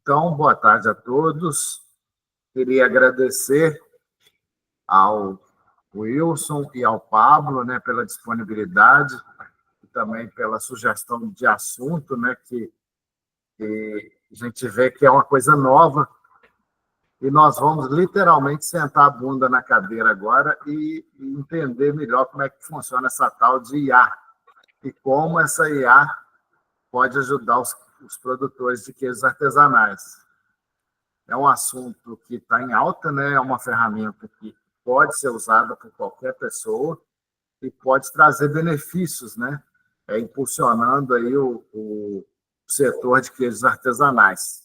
Então, boa tarde a todos. Queria agradecer ao Wilson e ao Pablo, né, pela disponibilidade e também pela sugestão de assunto, né, que a gente vê que é uma coisa nova e nós vamos literalmente sentar a bunda na cadeira agora e entender melhor como é que funciona essa tal de IA e como essa IA pode ajudar os produtores de queijos artesanais. É um assunto que está em alta, né? É uma ferramenta que pode ser usada por qualquer pessoa e pode trazer benefícios, né? Impulsionando aí o setor de queijos artesanais.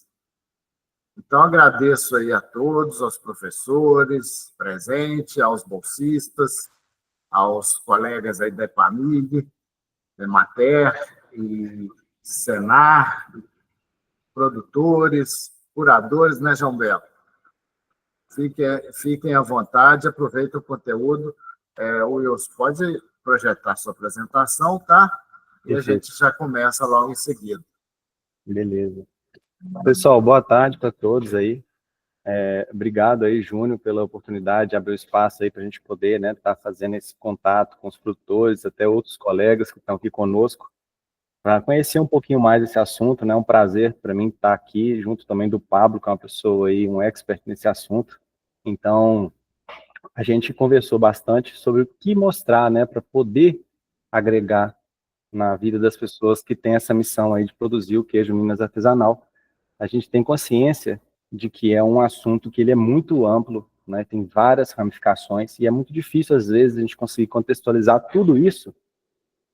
Então, agradeço aí a todos, aos professores presentes, aos bolsistas, aos colegas aí da EPAMIG, Emater e Senar, produtores, curadores, né, João Belo? Fiquem à vontade, aproveitem o conteúdo. O Wilson pode projetar sua apresentação, tá? E a gente já começa logo em seguida. Beleza. Pessoal, boa tarde para todos aí. Obrigado aí, Júnior, pela oportunidade de abrir o espaço aí para a gente poder, né, estar fazendo esse contato com os produtores, até outros colegas que estão aqui conosco, para conhecer um pouquinho mais esse assunto, né? É um prazer para mim estar aqui, junto também do Pablo, que é uma pessoa aí, um expert nesse assunto. Então, a gente conversou bastante sobre o que mostrar, né, para poder agregar na vida das pessoas que têm essa missão aí de produzir o queijo Minas artesanal. A gente tem consciência de que é um assunto que ele é muito amplo, né, tem várias ramificações, e é muito difícil, às vezes, a gente conseguir contextualizar tudo isso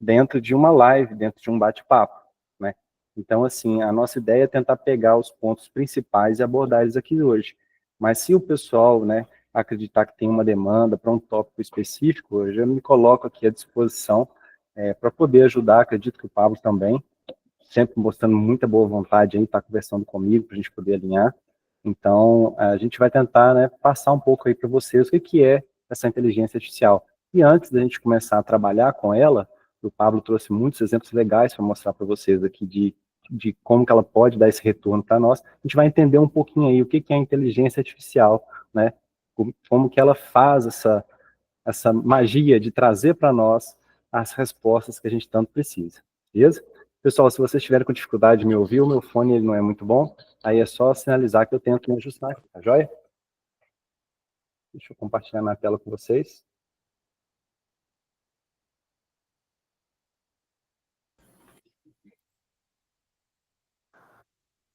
dentro de uma live, dentro de um bate-papo, né? Então, assim, a nossa ideia é tentar pegar os pontos principais e abordar eles aqui hoje. Mas se o pessoal, né, acreditar que tem uma demanda para um tópico específico, eu já me coloco aqui à disposição para poder ajudar, acredito que o Pablo também, sempre mostrando muita boa vontade aí, está conversando comigo para a gente poder alinhar. Então, a gente vai tentar, né, passar um pouco aí para vocês o que é essa inteligência artificial. E antes da gente começar a trabalhar com ela, o Pablo trouxe muitos exemplos legais para mostrar para vocês aqui de como que ela pode dar esse retorno para nós. A gente vai entender um pouquinho aí o que é a inteligência artificial, né? Como que ela faz essa magia de trazer para nós as respostas que a gente tanto precisa, beleza? Pessoal, se vocês tiverem com dificuldade de me ouvir, o meu fone ele não é muito bom, aí é só sinalizar que eu tento me ajustar aqui, tá joia? Deixa eu compartilhar minha tela com vocês.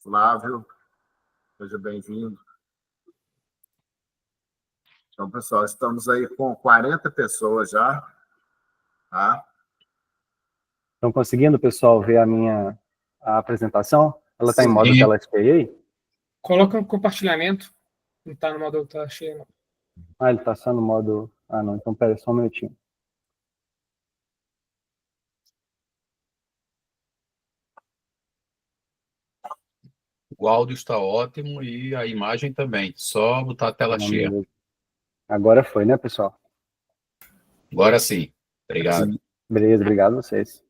Flávio, seja bem-vindo. Então, pessoal, estamos aí com 40 pessoas já, tá? Estão conseguindo, pessoal, ver a apresentação? Ela está em modo tela cheia aí? Coloca um compartilhamento. Não está no modo tela cheia, não. Ah, ele está só no modo... Ah, não. Então, pera só um minutinho. O áudio está ótimo e a imagem também. Só botar a tela cheia. Beleza. Agora foi, né, pessoal? Agora sim. Obrigado. Beleza, obrigado a vocês.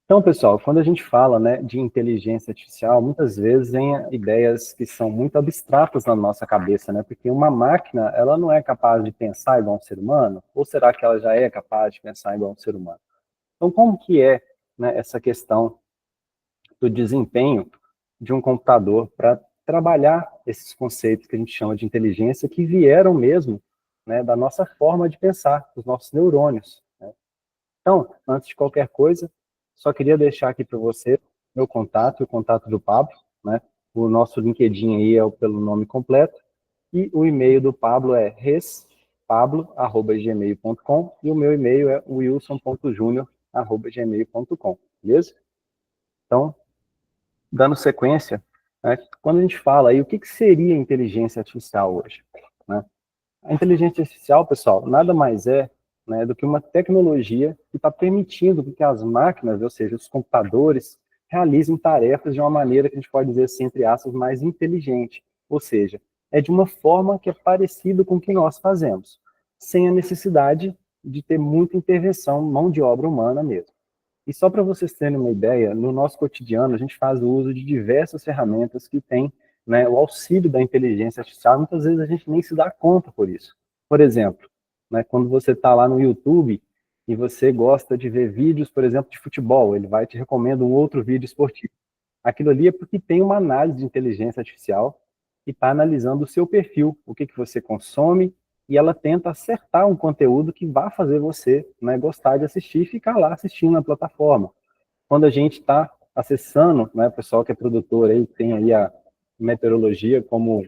Então, pessoal, quando a gente fala, né, de inteligência artificial, muitas vezes vem ideias que são muito abstratas na nossa cabeça, né? Porque uma máquina, ela não é capaz de pensar igual um ser humano? Ou será que ela já é capaz de pensar igual um ser humano? Então, como que é, né, essa questão do desempenho de um computador para trabalhar esses conceitos que a gente chama de inteligência, que vieram mesmo, né, da nossa forma de pensar, dos nossos neurônios, né? Então, antes de qualquer coisa, só queria deixar aqui para você meu contato e o contato do Pablo, né? O nosso LinkedIn aí é pelo nome completo, e o e-mail do Pablo é respablo@gmail.com, e o meu e-mail é wilson.junior@gmail.com, beleza? Então, dando sequência, né, quando a gente fala aí, o que seria inteligência artificial hoje, né? A inteligência artificial, pessoal, nada mais é, né, do que uma tecnologia que está permitindo que as máquinas, ou seja, os computadores, realizem tarefas de uma maneira que a gente pode dizer assim, entre aspas, mais inteligente. Ou seja, é de uma forma que é parecida com o que nós fazemos, sem a necessidade de ter muita intervenção, mão de obra humana mesmo. E só para vocês terem uma ideia, no nosso cotidiano, a gente faz o uso de diversas ferramentas que têm, né, o auxílio da inteligência artificial. Muitas vezes a gente nem se dá conta por isso. Por exemplo, né, quando você está lá no YouTube e você gosta de ver vídeos, por exemplo, de futebol, ele vai te recomendar um outro vídeo esportivo. Aquilo ali é porque tem uma análise de inteligência artificial que está analisando o seu perfil, o que você consome, e ela tenta acertar um conteúdo que vai fazer você, né, gostar de assistir e ficar lá assistindo na plataforma. Quando a gente está acessando, né, o pessoal que é produtor aí, tem aí a meteorologia como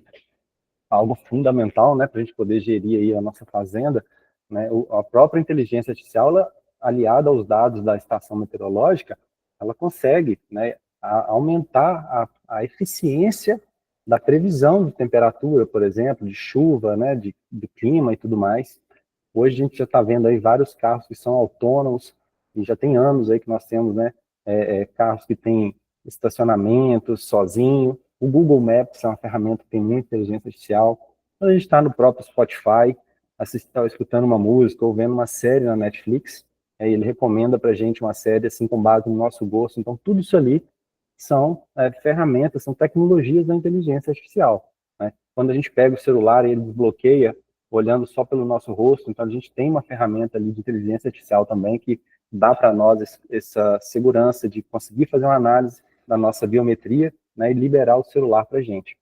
algo fundamental, né, para a gente poder gerir aí a nossa fazenda, né, a própria inteligência artificial, ela, aliada aos dados da estação meteorológica, ela consegue, né, aumentar a eficiência da previsão de temperatura, por exemplo, de chuva, né, de clima e tudo mais. Hoje a gente já está vendo aí vários carros que são autônomos, e já tem anos aí que nós temos, né, carros que têm estacionamento sozinho. O Google Maps é uma ferramenta que tem muita inteligência artificial. Quando a gente está no próprio Spotify, escutando uma música ou vendo uma série na Netflix, ele recomenda para a gente uma série assim com base no nosso gosto. Então, tudo isso ali são ferramentas, são tecnologias da inteligência artificial, né? Quando a gente pega o celular e ele desbloqueia, olhando só pelo nosso rosto, então a gente tem uma ferramenta ali de inteligência artificial também que dá para nós essa segurança de conseguir fazer uma análise da nossa biometria, né, e liberar o celular para a gente.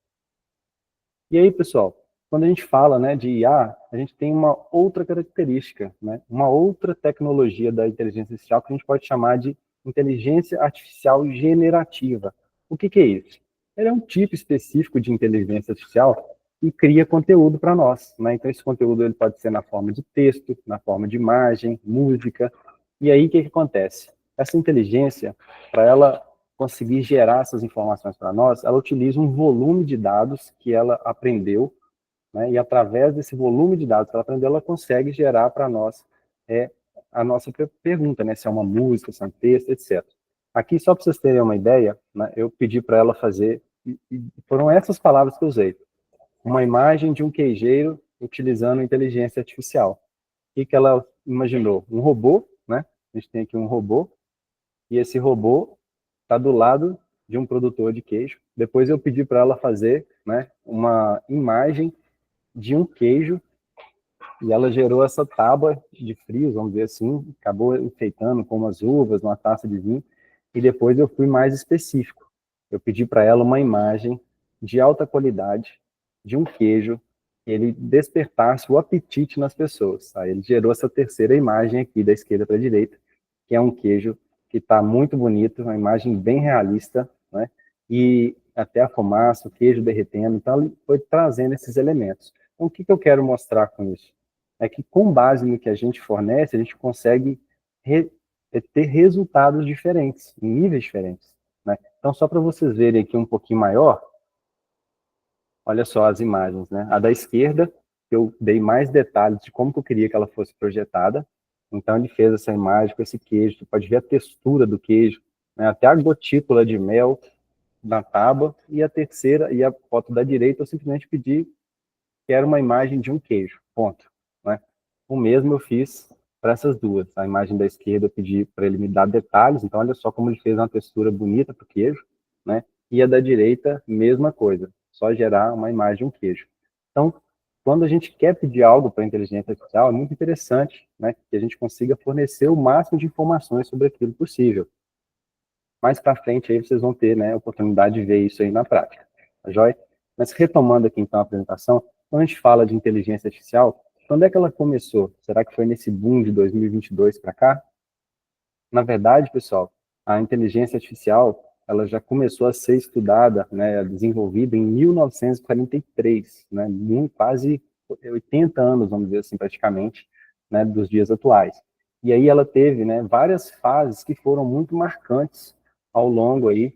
E aí, pessoal, quando a gente fala, né, de IA, a gente tem uma outra característica, né, uma outra tecnologia da inteligência artificial que a gente pode chamar de inteligência artificial generativa. O que é isso? Ele é um tipo específico de inteligência artificial que cria conteúdo para nós, né? Então, esse conteúdo ele pode ser na forma de texto, na forma de imagem, música. E aí, o que acontece? Essa inteligência, para ela conseguir gerar essas informações para nós, ela utiliza um volume de dados que ela aprendeu, né? E através desse volume de dados que ela aprendeu, ela consegue gerar para nós a nossa pergunta, né? Se é uma música, se é um texto, etc. Aqui, só para vocês terem uma ideia, né, eu pedi para ela fazer, e foram essas palavras que eu usei, uma imagem de um queijeiro utilizando inteligência artificial. O que ela imaginou? Um robô, né? A gente tem aqui um robô, e esse robô está do lado de um produtor de queijo. Depois eu pedi para ela fazer, né, uma imagem de um queijo, e ela gerou essa tábua de frios, vamos dizer assim, acabou enfeitando com umas uvas, uma taça de vinho, e depois eu fui mais específico. Eu pedi para ela uma imagem de alta qualidade, de um queijo, que ele despertasse o apetite nas pessoas. Aí ele gerou essa terceira imagem aqui, da esquerda para a direita, que é um queijo que está muito bonito, uma imagem bem realista, né? E até a fumaça, o queijo derretendo, então ele foi trazendo esses elementos. Então, o que eu quero mostrar com isso? É que, com base no que a gente fornece, a gente consegue ter resultados diferentes, em níveis diferentes, né? Então, só para vocês verem aqui um pouquinho maior, olha só as imagens, né? A da esquerda, eu dei mais detalhes de como que eu queria que ela fosse projetada. Então, ele fez essa imagem com esse queijo, você pode ver a textura do queijo, né? Até a gotícula de mel na tábua. E a terceira, e a foto da direita, eu simplesmente pedi que era uma imagem de um queijo, ponto, né? O mesmo eu fiz para essas duas. A imagem da esquerda eu pedi para ele me dar detalhes, então olha só como ele fez uma textura bonita para o queijo, né? E a da direita, mesma coisa, só gerar uma imagem de um queijo. Então, quando a gente quer pedir algo para a inteligência artificial, é muito interessante, né, que a gente consiga fornecer o máximo de informações sobre aquilo possível. Mais para frente aí vocês vão ter, né, a oportunidade de ver isso aí na prática, tá joia? Mas retomando aqui então a apresentação, quando a gente fala de inteligência artificial, quando é que ela começou? Será que foi nesse boom de 2022 para cá? Na verdade, pessoal, a inteligência artificial, ela já começou a ser estudada, né, desenvolvida em 1943, né, quase 80 anos, vamos dizer assim, praticamente, né, dos dias atuais. E aí ela teve, né, várias fases que foram muito marcantes ao longo aí,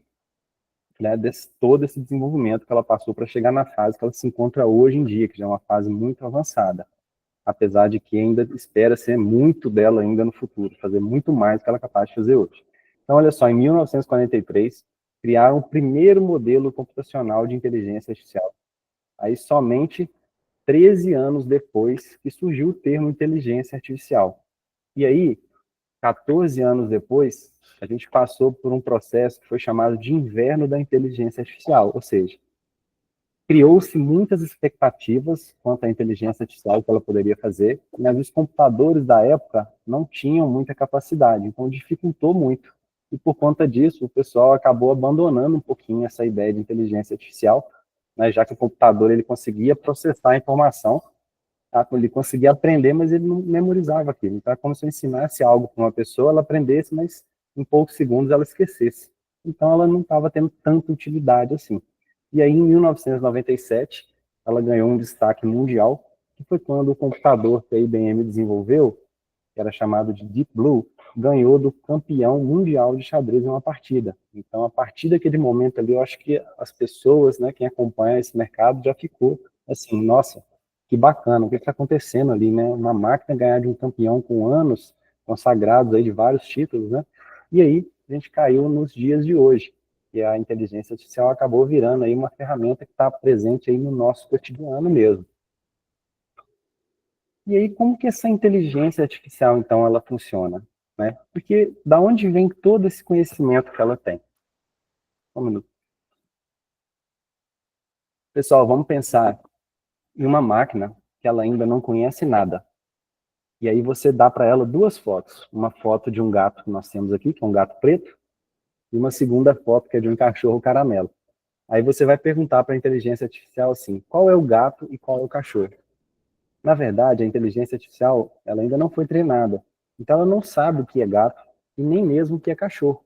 né, todo esse desenvolvimento que ela passou para chegar na fase que ela se encontra hoje em dia, que já é uma fase muito avançada, apesar de que ainda espera ser muito dela ainda no futuro, fazer muito mais do que ela é capaz de fazer hoje. Então, olha só, em 1943, criaram o primeiro modelo computacional de inteligência artificial. Aí, somente 13 anos depois que surgiu o termo inteligência artificial. E aí, 14 anos depois, a gente passou por um processo que foi chamado de inverno da inteligência artificial, ou seja, criou-se muitas expectativas quanto à inteligência artificial que ela poderia fazer, mas os computadores da época não tinham muita capacidade, então dificultou muito. E por conta disso, o pessoal acabou abandonando um pouquinho essa ideia de inteligência artificial, né, já que o computador ele conseguia processar a informação, tá? Ele conseguia aprender, mas ele não memorizava aquilo. Então é como se eu ensinasse algo para uma pessoa, ela aprendesse, mas em poucos segundos ela esquecesse. Então ela não estava tendo tanta utilidade assim. E aí, em 1997, ela ganhou um destaque mundial, que foi quando o computador que a IBM desenvolveu, que era chamado de Deep Blue, ganhou do campeão mundial de xadrez em uma partida. Então, a partir daquele momento ali, eu acho que as pessoas, né, quem acompanha esse mercado, já ficou assim, nossa, que bacana, o que está acontecendo ali, né? Uma máquina ganhar de um campeão com anos consagrados aí de vários títulos, né? E aí, a gente caiu nos dias de hoje. E a inteligência artificial acabou virando aí uma ferramenta que está presente aí no nosso cotidiano mesmo. E aí, como que essa inteligência artificial, então, ela funciona? Né? Porque da onde vem todo esse conhecimento que ela tem? Um minuto. Pessoal, vamos pensar em uma máquina que ela ainda não conhece nada. E aí você dá para ela duas fotos. Uma foto de um gato que nós temos aqui, que é um gato preto, e uma segunda foto que é de um cachorro caramelo. Aí você vai perguntar para a inteligência artificial assim, qual é o gato e qual é o cachorro? Na verdade, a inteligência artificial, ela ainda não foi treinada. Então ela não sabe o que é gato e nem mesmo o que é cachorro.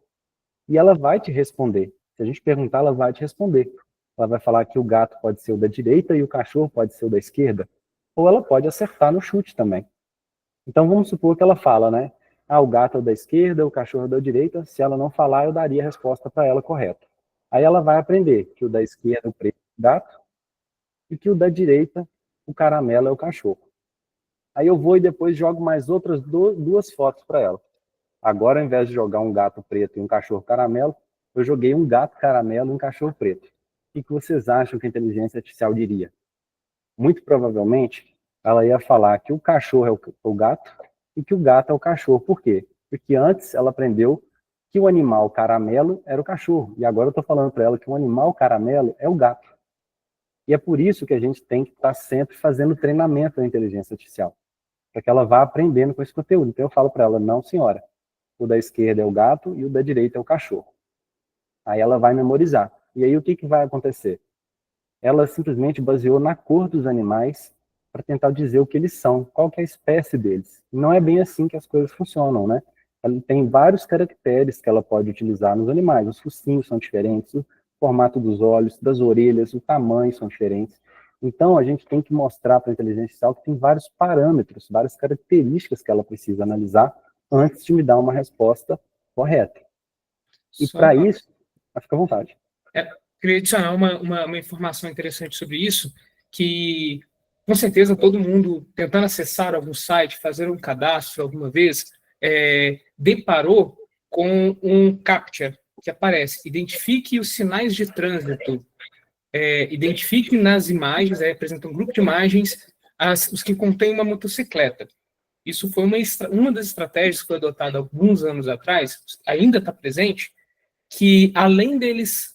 E ela vai te responder. Se a gente perguntar, ela vai te responder. Ela vai falar que o gato pode ser o da direita e o cachorro pode ser o da esquerda. Ou ela pode acertar no chute também. Então vamos supor que ela fala, né? Ah, o gato é o da esquerda, o cachorro é da direita. Se ela não falar, eu daria a resposta para ela correta. Aí ela vai aprender que o da esquerda é o preto, o gato, e que o da direita, o caramelo é o cachorro. Aí eu vou e depois jogo mais outras duas fotos para ela. Agora, ao invés de jogar um gato preto e um cachorro caramelo, eu joguei um gato caramelo e um cachorro preto. O que vocês acham que a inteligência artificial diria? Muito provavelmente, ela ia falar que o cachorro é o gato e que o gato é o cachorro. Por quê? Porque antes ela aprendeu que o animal caramelo era o cachorro. E agora eu estou falando para ela que o animal caramelo é o gato. E é por isso que a gente tem que estar sempre fazendo treinamento da inteligência artificial, para que ela vá aprendendo com esse conteúdo. Então eu falo para ela, não senhora, o da esquerda é o gato e o da direita é o cachorro. Aí ela vai memorizar. E aí o que vai acontecer? Ela simplesmente baseou na cor dos animais para tentar dizer o que eles são, qual que é a espécie deles. E não é bem assim que as coisas funcionam, né? Ela tem vários caracteres que ela pode utilizar nos animais. Os focinhos são diferentes, o formato dos olhos, das orelhas, o tamanho são diferentes. Então, a gente tem que mostrar para a inteligência artificial que tem vários parâmetros, várias características que ela precisa analisar antes de me dar uma resposta correta. E para isso, fica à vontade. Queria adicionar uma informação interessante sobre isso, que com certeza todo mundo tentando acessar algum site, fazer um cadastro alguma vez, deparou com um CAPTCHA que aparece. Identifique os sinais de trânsito, identifique nas imagens, apresenta um grupo de imagens, os que contêm uma motocicleta. Isso foi uma das estratégias que foi adotada alguns anos atrás, ainda está presente, que além deles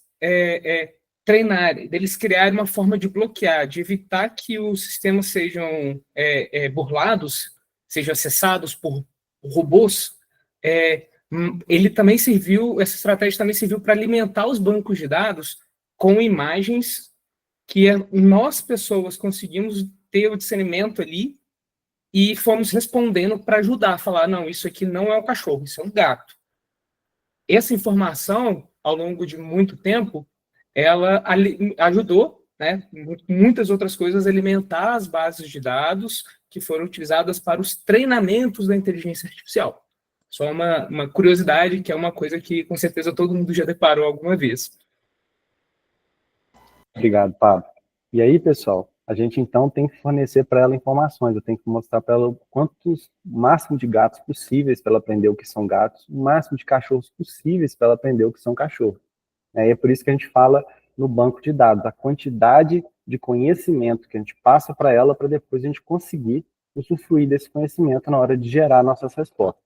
treinarem, deles criarem uma forma de bloquear, de evitar que os sistemas sejam burlados, sejam acessados por robôs, ele também serviu, essa estratégia também serviu para alimentar os bancos de dados com imagens que nós, pessoas, conseguimos ter o discernimento ali e fomos respondendo para ajudar a falar, não, isso aqui não é um cachorro, isso é um gato. Essa informação, ao longo de muito tempo, ela ajudou, né, muitas outras coisas, a alimentar as bases de dados que foram utilizadas para os treinamentos da inteligência artificial. Só uma curiosidade, que é uma coisa que, com certeza, todo mundo já deparou alguma vez. Obrigado, Pablo. E aí, pessoal, a gente então tem que fornecer para ela informações, eu tenho que mostrar para ela o máximo de gatos possíveis para ela aprender o que são gatos, o máximo de cachorros possíveis para ela aprender o que são cachorros. É por isso que a gente fala no banco de dados, a quantidade de conhecimento que a gente passa para ela, para depois a gente conseguir usufruir desse conhecimento na hora de gerar nossas respostas.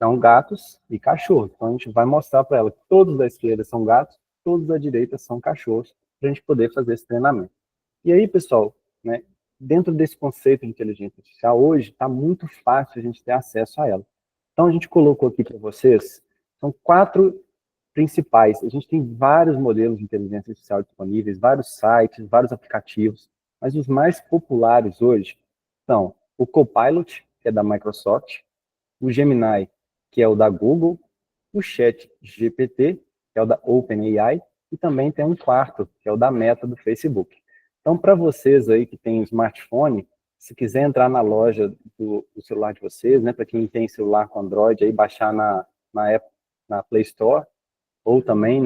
são gatos e cachorros. Então, a gente vai mostrar para ela que todos da esquerda são gatos, todos da direita são cachorros, para a gente poder fazer esse treinamento. E aí, pessoal, né, dentro desse conceito de inteligência artificial, hoje está muito fácil a gente ter acesso a ela. Então, a gente colocou aqui para vocês, são 4 principais. A gente tem vários modelos de inteligência artificial disponíveis, vários sites, vários aplicativos, mas os mais populares hoje são o Copilot, que é da Microsoft, o Gemini, que é o da Google, o ChatGPT, que é o da OpenAI, e também tem um quarto, que é o da Meta, do Facebook. Então, para vocês aí que têm smartphone, se quiser entrar na loja do celular de vocês, né, para quem tem celular com Android, aí baixar na Play Store, ou também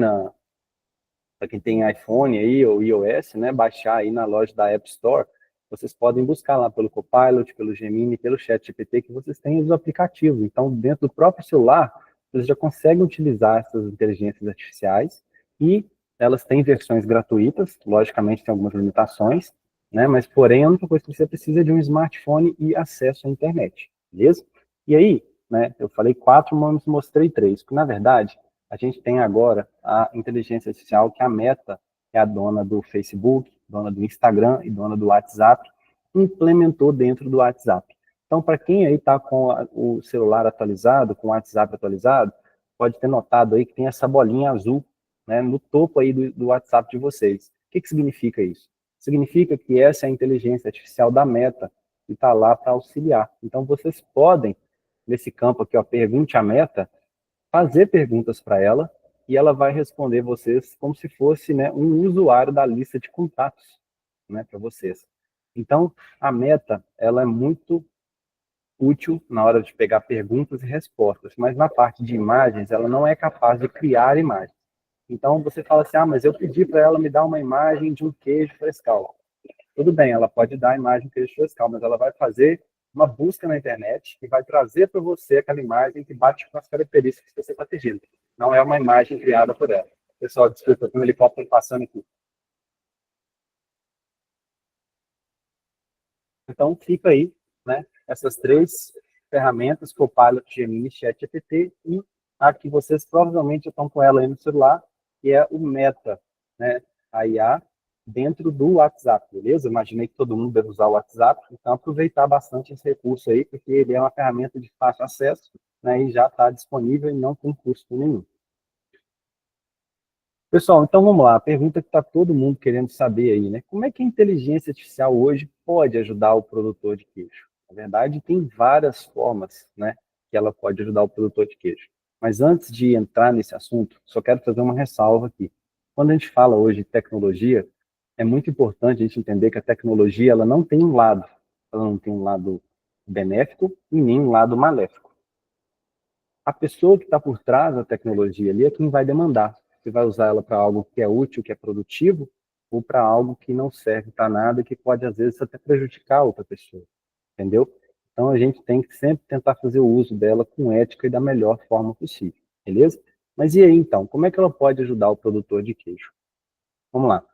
para quem tem iPhone aí, ou iOS, né, baixar aí na loja da App Store, vocês podem buscar lá pelo Copilot, pelo Gemini, pelo ChatGPT, que vocês têm os aplicativos. Então, dentro do próprio celular, vocês já conseguem utilizar essas inteligências artificiais e elas têm versões gratuitas, logicamente tem algumas limitações, né, mas, porém, a única coisa que você precisa é de um smartphone e acesso à internet, beleza? E aí, né, eu falei 4, mas mostrei 3, porque, na verdade, a gente tem agora a inteligência artificial que a Meta, que é a dona do Facebook, dona do Instagram e dona do WhatsApp, implementou dentro do WhatsApp. Então, para quem aí está com o celular atualizado, com o WhatsApp atualizado, pode ter notado aí que tem essa bolinha azul, né, no topo aí do WhatsApp de vocês. O que significa isso? Significa que essa é a inteligência artificial da Meta, que está lá para auxiliar. Então, vocês podem, nesse campo aqui, ó, pergunte à Meta, fazer perguntas para ela, e ela vai responder vocês como se fosse, né, um usuário da lista de contatos, né, para vocês. Então, a Meta, ela é muito útil na hora de pegar perguntas e respostas, mas na parte de imagens, ela não é capaz de criar imagens. Então, você fala assim, mas eu pedi para ela me dar uma imagem de um queijo frescal. Tudo bem, ela pode dar a imagem de queijo frescal, mas ela vai fazer uma busca na internet e vai trazer para você aquela imagem que bate com as características que você está pedindo. Não é uma imagem criada por ela. Pessoal, desculpa, tem um helicóptero passando aqui. Então, fica aí, né, essas 3 ferramentas, Copilot, Gemini, ChatGPT, e a que vocês provavelmente estão com ela aí no celular, que é o Meta, né, a IA, dentro do WhatsApp, beleza? Imaginei que todo mundo deve usar o WhatsApp, então aproveitar bastante esse recurso aí, porque ele é uma ferramenta de fácil acesso, né, e já está disponível e não tem custo nenhum. Pessoal, então vamos lá, a pergunta que está todo mundo querendo saber aí, né? Como é que a inteligência artificial hoje pode ajudar o produtor de queijo? Na verdade, tem várias formas, né, que ela pode ajudar o produtor de queijo. Mas antes de entrar nesse assunto, só quero fazer uma ressalva aqui. Quando a gente fala hoje de tecnologia, é muito importante a gente entender que a tecnologia, ela não tem um lado. Ela não tem um lado benéfico e nem um lado maléfico. A pessoa que está por trás da tecnologia ali é quem vai demandar. Você vai usar ela para algo que é útil, que é produtivo, ou para algo que não serve para nada e que pode, às vezes, até prejudicar outra pessoa. Entendeu? Então, a gente tem que sempre tentar fazer o uso dela com ética e da melhor forma possível. Beleza? Mas e aí, então? Como é que ela pode ajudar o produtor de queijo? Vamos lá.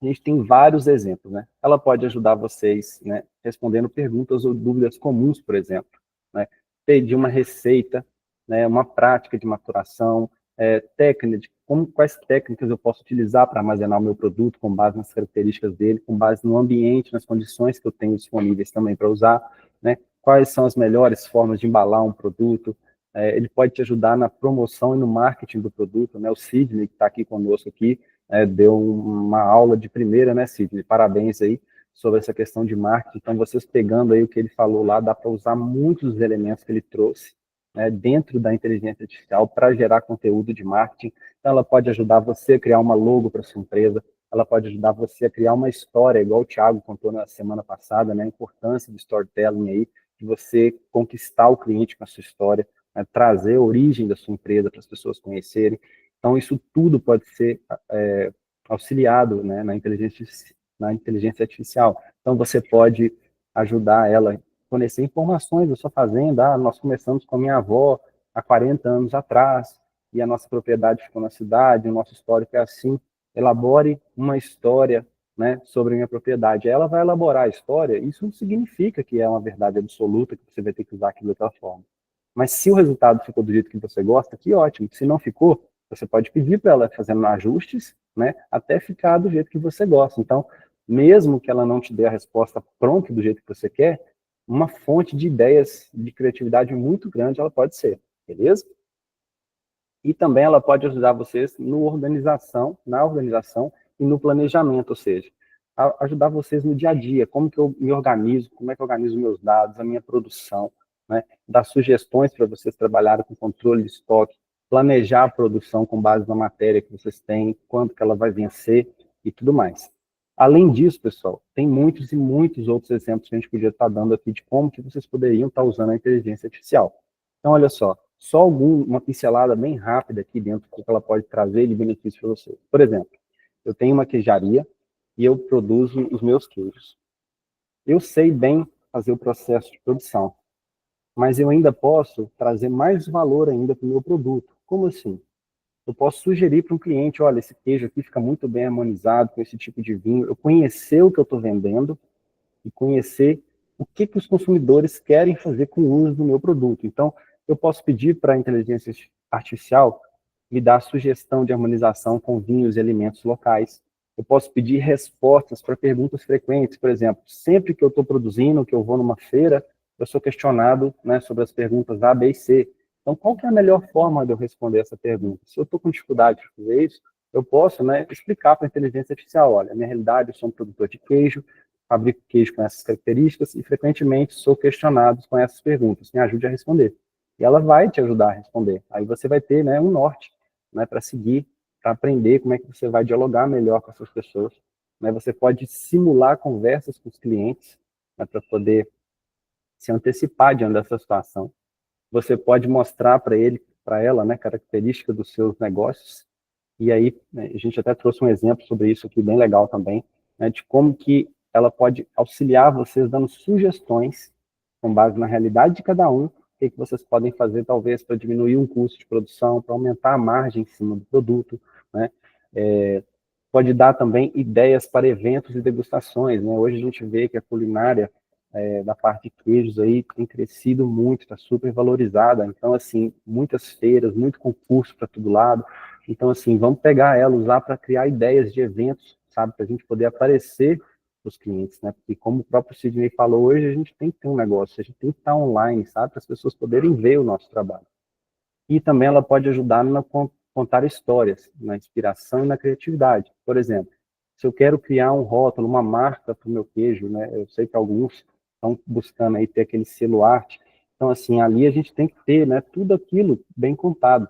A gente tem vários exemplos, né? Ela pode ajudar vocês, né, respondendo perguntas ou dúvidas comuns, por exemplo, né? Pedir uma receita, né, uma prática de maturação, técnica de quais técnicas eu posso utilizar para armazenar o meu produto com base nas características dele, com base no ambiente, nas condições que eu tenho disponíveis também para usar, né? Quais são as melhores formas de embalar um produto. Ele pode te ajudar na promoção e no marketing do produto, né? O Sidney, que está aqui conosco aqui, deu uma aula de primeira, né, Sidney? Parabéns aí sobre essa questão de marketing. Então, vocês pegando aí o que ele falou lá, dá para usar muitos dos elementos que ele trouxe, né, dentro da inteligência artificial para gerar conteúdo de marketing. Então, ela pode ajudar você a criar uma logo para sua empresa, ela pode ajudar você a criar uma história, igual o Thiago contou na semana passada, né, a importância do storytelling aí, de você conquistar o cliente com a sua história, né, trazer a origem da sua empresa para as pessoas conhecerem. Então, isso tudo pode ser auxiliado, né, na inteligência artificial. Então, você pode ajudar ela a fornecer informações da sua fazenda. Nós começamos com a minha avó há 40 anos atrás, e a nossa propriedade ficou na cidade, o nosso histórico é assim. Elabore uma história, né, sobre a minha propriedade. Ela vai elaborar a história, isso não significa que é uma verdade absoluta, que você vai ter que usar aquilo daquela forma. Mas se o resultado ficou do jeito que você gosta, que ótimo. Se não ficou, você pode pedir para ela fazendo ajustes, né, até ficar do jeito que você gosta. Então, mesmo que ela não te dê a resposta pronta do jeito que você quer, uma fonte de ideias de criatividade muito grande ela pode ser, beleza? E também ela pode ajudar vocês na organização e no planejamento, ou seja, ajudar vocês no dia a dia, como que eu me organizo, como é que eu organizo meus dados, a minha produção, né? Dar sugestões para vocês trabalharem com controle de estoque, planejar a produção com base na matéria que vocês têm, quanto que ela vai vencer e tudo mais. Além disso, pessoal, tem muitos e muitos outros exemplos que a gente podia estar dando aqui de como que vocês poderiam estar usando a inteligência artificial. Então, olha só uma pincelada bem rápida aqui dentro do que ela pode trazer de benefício para vocês. Por exemplo, eu tenho uma queijaria e eu produzo os meus queijos. Eu sei bem fazer o processo de produção, mas eu ainda posso trazer mais valor ainda para o meu produto. Como assim? Eu posso sugerir para um cliente, olha, esse queijo aqui fica muito bem harmonizado com esse tipo de vinho. Eu conhecer o que eu estou vendendo e conhecer o que os consumidores querem fazer com o uso do meu produto. Então, eu posso pedir para a inteligência artificial me dar sugestão de harmonização com vinhos e alimentos locais. Eu posso pedir respostas para perguntas frequentes, por exemplo, sempre que eu estou produzindo, que eu vou numa feira, eu sou questionado, né, sobre as perguntas A, B e C. Então, qual que é a melhor forma de eu responder essa pergunta? Se eu estou com dificuldade de fazer isso, eu posso, né, explicar para a inteligência artificial, olha, na minha realidade, eu sou um produtor de queijo, fabrico queijo com essas características e, frequentemente, sou questionado com essas perguntas. Me ajude a responder. E ela vai te ajudar a responder. Aí você vai ter, né, um norte, né, para seguir, para aprender como é que você vai dialogar melhor com essas pessoas. Né? Você pode simular conversas com os clientes, né, para poder se antecipar diante dessa situação. Você pode mostrar para ele, para ela, né, característica dos seus negócios. E aí, né, a gente até trouxe um exemplo sobre isso aqui, bem legal também, né, de como que ela pode auxiliar vocês dando sugestões com base na realidade de cada um, o que vocês podem fazer, talvez, para diminuir um custo de produção, para aumentar a margem em cima do produto, né? Pode dar também ideias para eventos e degustações, né? Hoje a gente vê que a culinária da parte de queijos aí tem crescido muito, está super valorizada, então, assim, muitas feiras, muito concurso para todo lado, então, assim, vamos pegar ela, usar para criar ideias de eventos, sabe, para a gente poder aparecer para os clientes, né, porque como o próprio Sidney falou, hoje a gente tem que ter um negócio, a gente tem que estar online, sabe, para as pessoas poderem ver o nosso trabalho. E também ela pode ajudar na contar histórias, na inspiração e na criatividade. Por exemplo, se eu quero criar um rótulo, uma marca para o meu queijo, né, eu sei que alguns estão buscando aí ter aquele selo arte, então, assim, ali a gente tem que ter, né, tudo aquilo bem contado.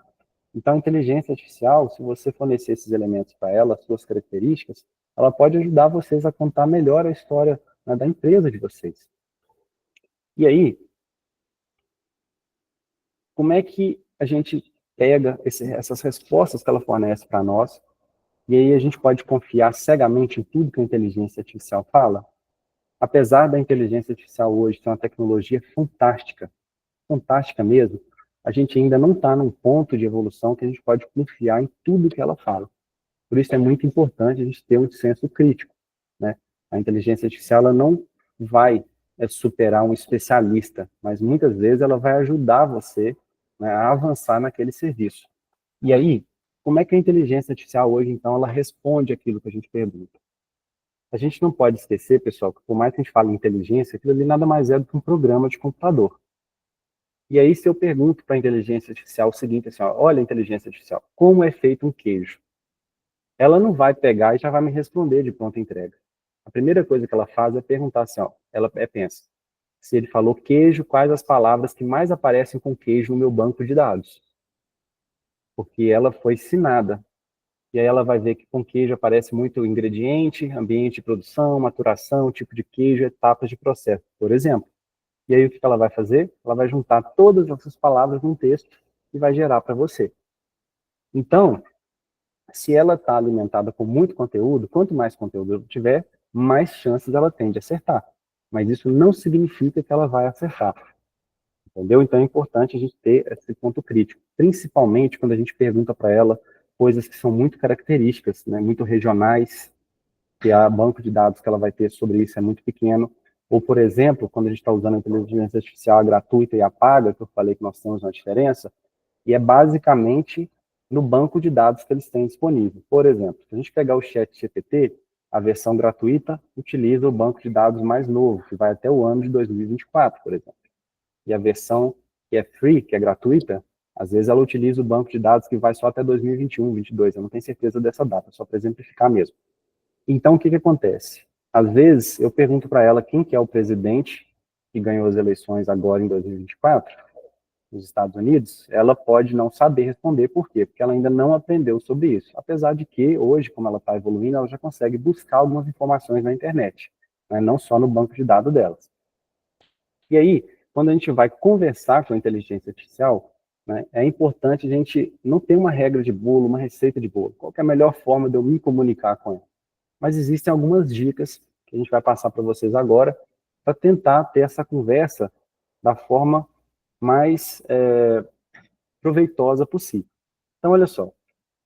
Então, a inteligência artificial, se você fornecer esses elementos para ela, as suas características, ela pode ajudar vocês a contar melhor a história, né, da empresa de vocês. E aí, como é que a gente pega essas respostas que ela fornece para nós, e aí a gente pode confiar cegamente em tudo que a inteligência artificial fala? Apesar da inteligência artificial hoje ser uma tecnologia fantástica, fantástica mesmo, a gente ainda não está num ponto de evolução que a gente pode confiar em tudo que ela fala. Por isso é muito importante a gente ter um senso crítico, né? A inteligência artificial ela não vai superar um especialista, mas muitas vezes ela vai ajudar você, né, a avançar naquele serviço. E aí, como é que a inteligência artificial hoje, então, ela responde aquilo que a gente pergunta? A gente não pode esquecer, pessoal, que por mais que a gente fale em inteligência, aquilo ali nada mais é do que um programa de computador. E aí, se eu pergunto para a inteligência artificial o seguinte, assim, ó, olha, inteligência artificial, como é feito um queijo? Ela não vai pegar e já vai me responder de pronta entrega. A primeira coisa que ela faz é perguntar assim, ó, ela pensa, se ele falou queijo, quais as palavras que mais aparecem com queijo no meu banco de dados? Porque ela foi ensinada. E aí ela vai ver que com queijo aparece muito ingrediente, ambiente de produção, maturação, tipo de queijo, etapas de processo, por exemplo. E aí o que ela vai fazer? Ela vai juntar todas essas palavras num texto e vai gerar para você. Então, se ela está alimentada com muito conteúdo, quanto mais conteúdo ela tiver, mais chances ela tem de acertar. Mas isso não significa que ela vai acertar. Entendeu? Então é importante a gente ter esse ponto crítico, principalmente quando a gente pergunta para ela coisas que são muito características, né, muito regionais, que a banco de dados que ela vai ter sobre isso é muito pequeno. Ou, por exemplo, quando a gente está usando a inteligência artificial gratuita e a paga, que eu falei que nós temos uma diferença, e é basicamente no banco de dados que eles têm disponível. Por exemplo, se a gente pegar o ChatGPT, a versão gratuita utiliza o banco de dados mais novo, que vai até o ano de 2024, por exemplo. E a versão que é free, que é gratuita, às vezes ela utiliza o banco de dados que vai só até 2021, 2022. Eu não tenho certeza dessa data, só para exemplificar mesmo. Então, o que acontece? Às vezes, eu pergunto para ela quem que é o presidente que ganhou as eleições agora em 2024, nos Estados Unidos, ela pode não saber responder. Por quê? Porque ela ainda não aprendeu sobre isso. Apesar de que, hoje, como ela está evoluindo, ela já consegue buscar algumas informações na internet, né? Não só no banco de dados delas. E aí, quando a gente vai conversar com a inteligência artificial, né, é importante a gente não ter uma regra de bolo, uma receita de bolo. Qual que é a melhor forma de eu me comunicar com ela? Mas existem algumas dicas que a gente vai passar para vocês agora, para tentar ter essa conversa da forma mais proveitosa possível. Então, olha só,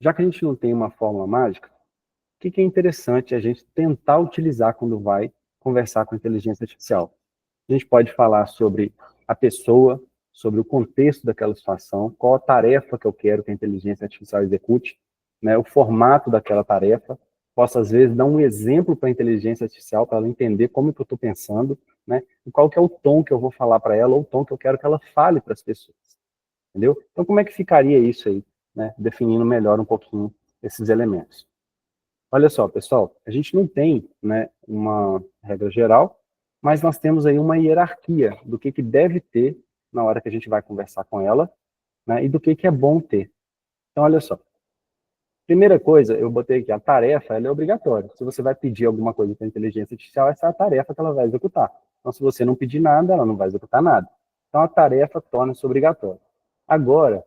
já que a gente não tem uma fórmula mágica, o que é interessante a gente tentar utilizar quando vai conversar com a inteligência artificial? A gente pode falar sobre a pessoa, sobre o contexto daquela situação, qual a tarefa que eu quero que a inteligência artificial execute, né, o formato daquela tarefa. Posso, às vezes, dar um exemplo para a inteligência artificial, para ela entender como que eu estou pensando, né, e qual que é o tom que eu vou falar para ela, ou o tom que eu quero que ela fale para as pessoas. Entendeu? Então, como é que ficaria isso aí, né, definindo melhor um pouquinho esses elementos? Olha só, pessoal, a gente não tem, né, uma regra geral, mas nós temos aí uma hierarquia do que deve ter na hora que a gente vai conversar com ela, né, e do que é bom ter. Então, olha só. Primeira coisa, eu botei aqui, a tarefa, ela é obrigatória. Se você vai pedir alguma coisa para a inteligência artificial, essa é a tarefa que ela vai executar. Então, se você não pedir nada, ela não vai executar nada. Então, a tarefa torna-se obrigatória. Agora,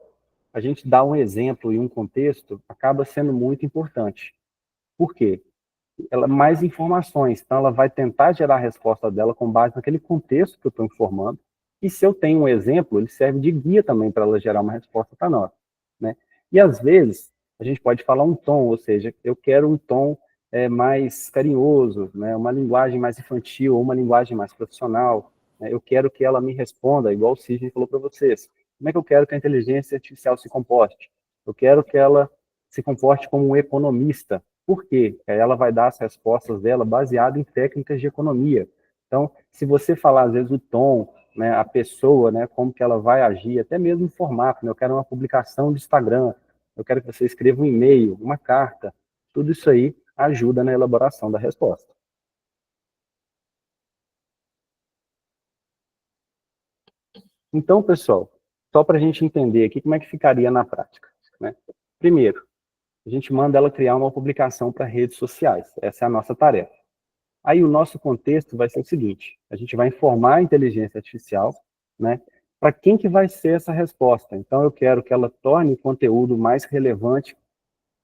a gente dá um exemplo e um contexto acaba sendo muito importante. Por quê? Ela mais informações, então ela vai tentar gerar a resposta dela com base naquele contexto que eu estou informando, e se eu tenho um exemplo, ele serve de guia também para ela gerar uma resposta para nós, né? E às vezes, a gente pode falar um tom, ou seja, eu quero um tom mais carinhoso, né? Uma linguagem mais infantil, ou uma linguagem mais profissional, né? Eu quero que ela me responda, igual o Sidney falou para vocês, como é que eu quero que a inteligência artificial se comporte? Eu quero que ela se comporte como um economista. Por quê? Ela vai dar as respostas dela baseado em técnicas de economia. Então, se você falar, às vezes, o tom, né, a pessoa, né, como que ela vai agir, até mesmo o formato, né, eu quero uma publicação de Instagram, eu quero que você escreva um e-mail, uma carta, tudo isso aí ajuda na elaboração da resposta. Então, pessoal, só para a gente entender aqui como é que ficaria na prática, né? Primeiro, a gente manda ela criar uma publicação para redes sociais. Essa é a nossa tarefa. Aí o nosso contexto vai ser o seguinte, a gente vai informar a inteligência artificial, né, para quem que vai ser essa resposta. Então eu quero que ela torne o conteúdo mais relevante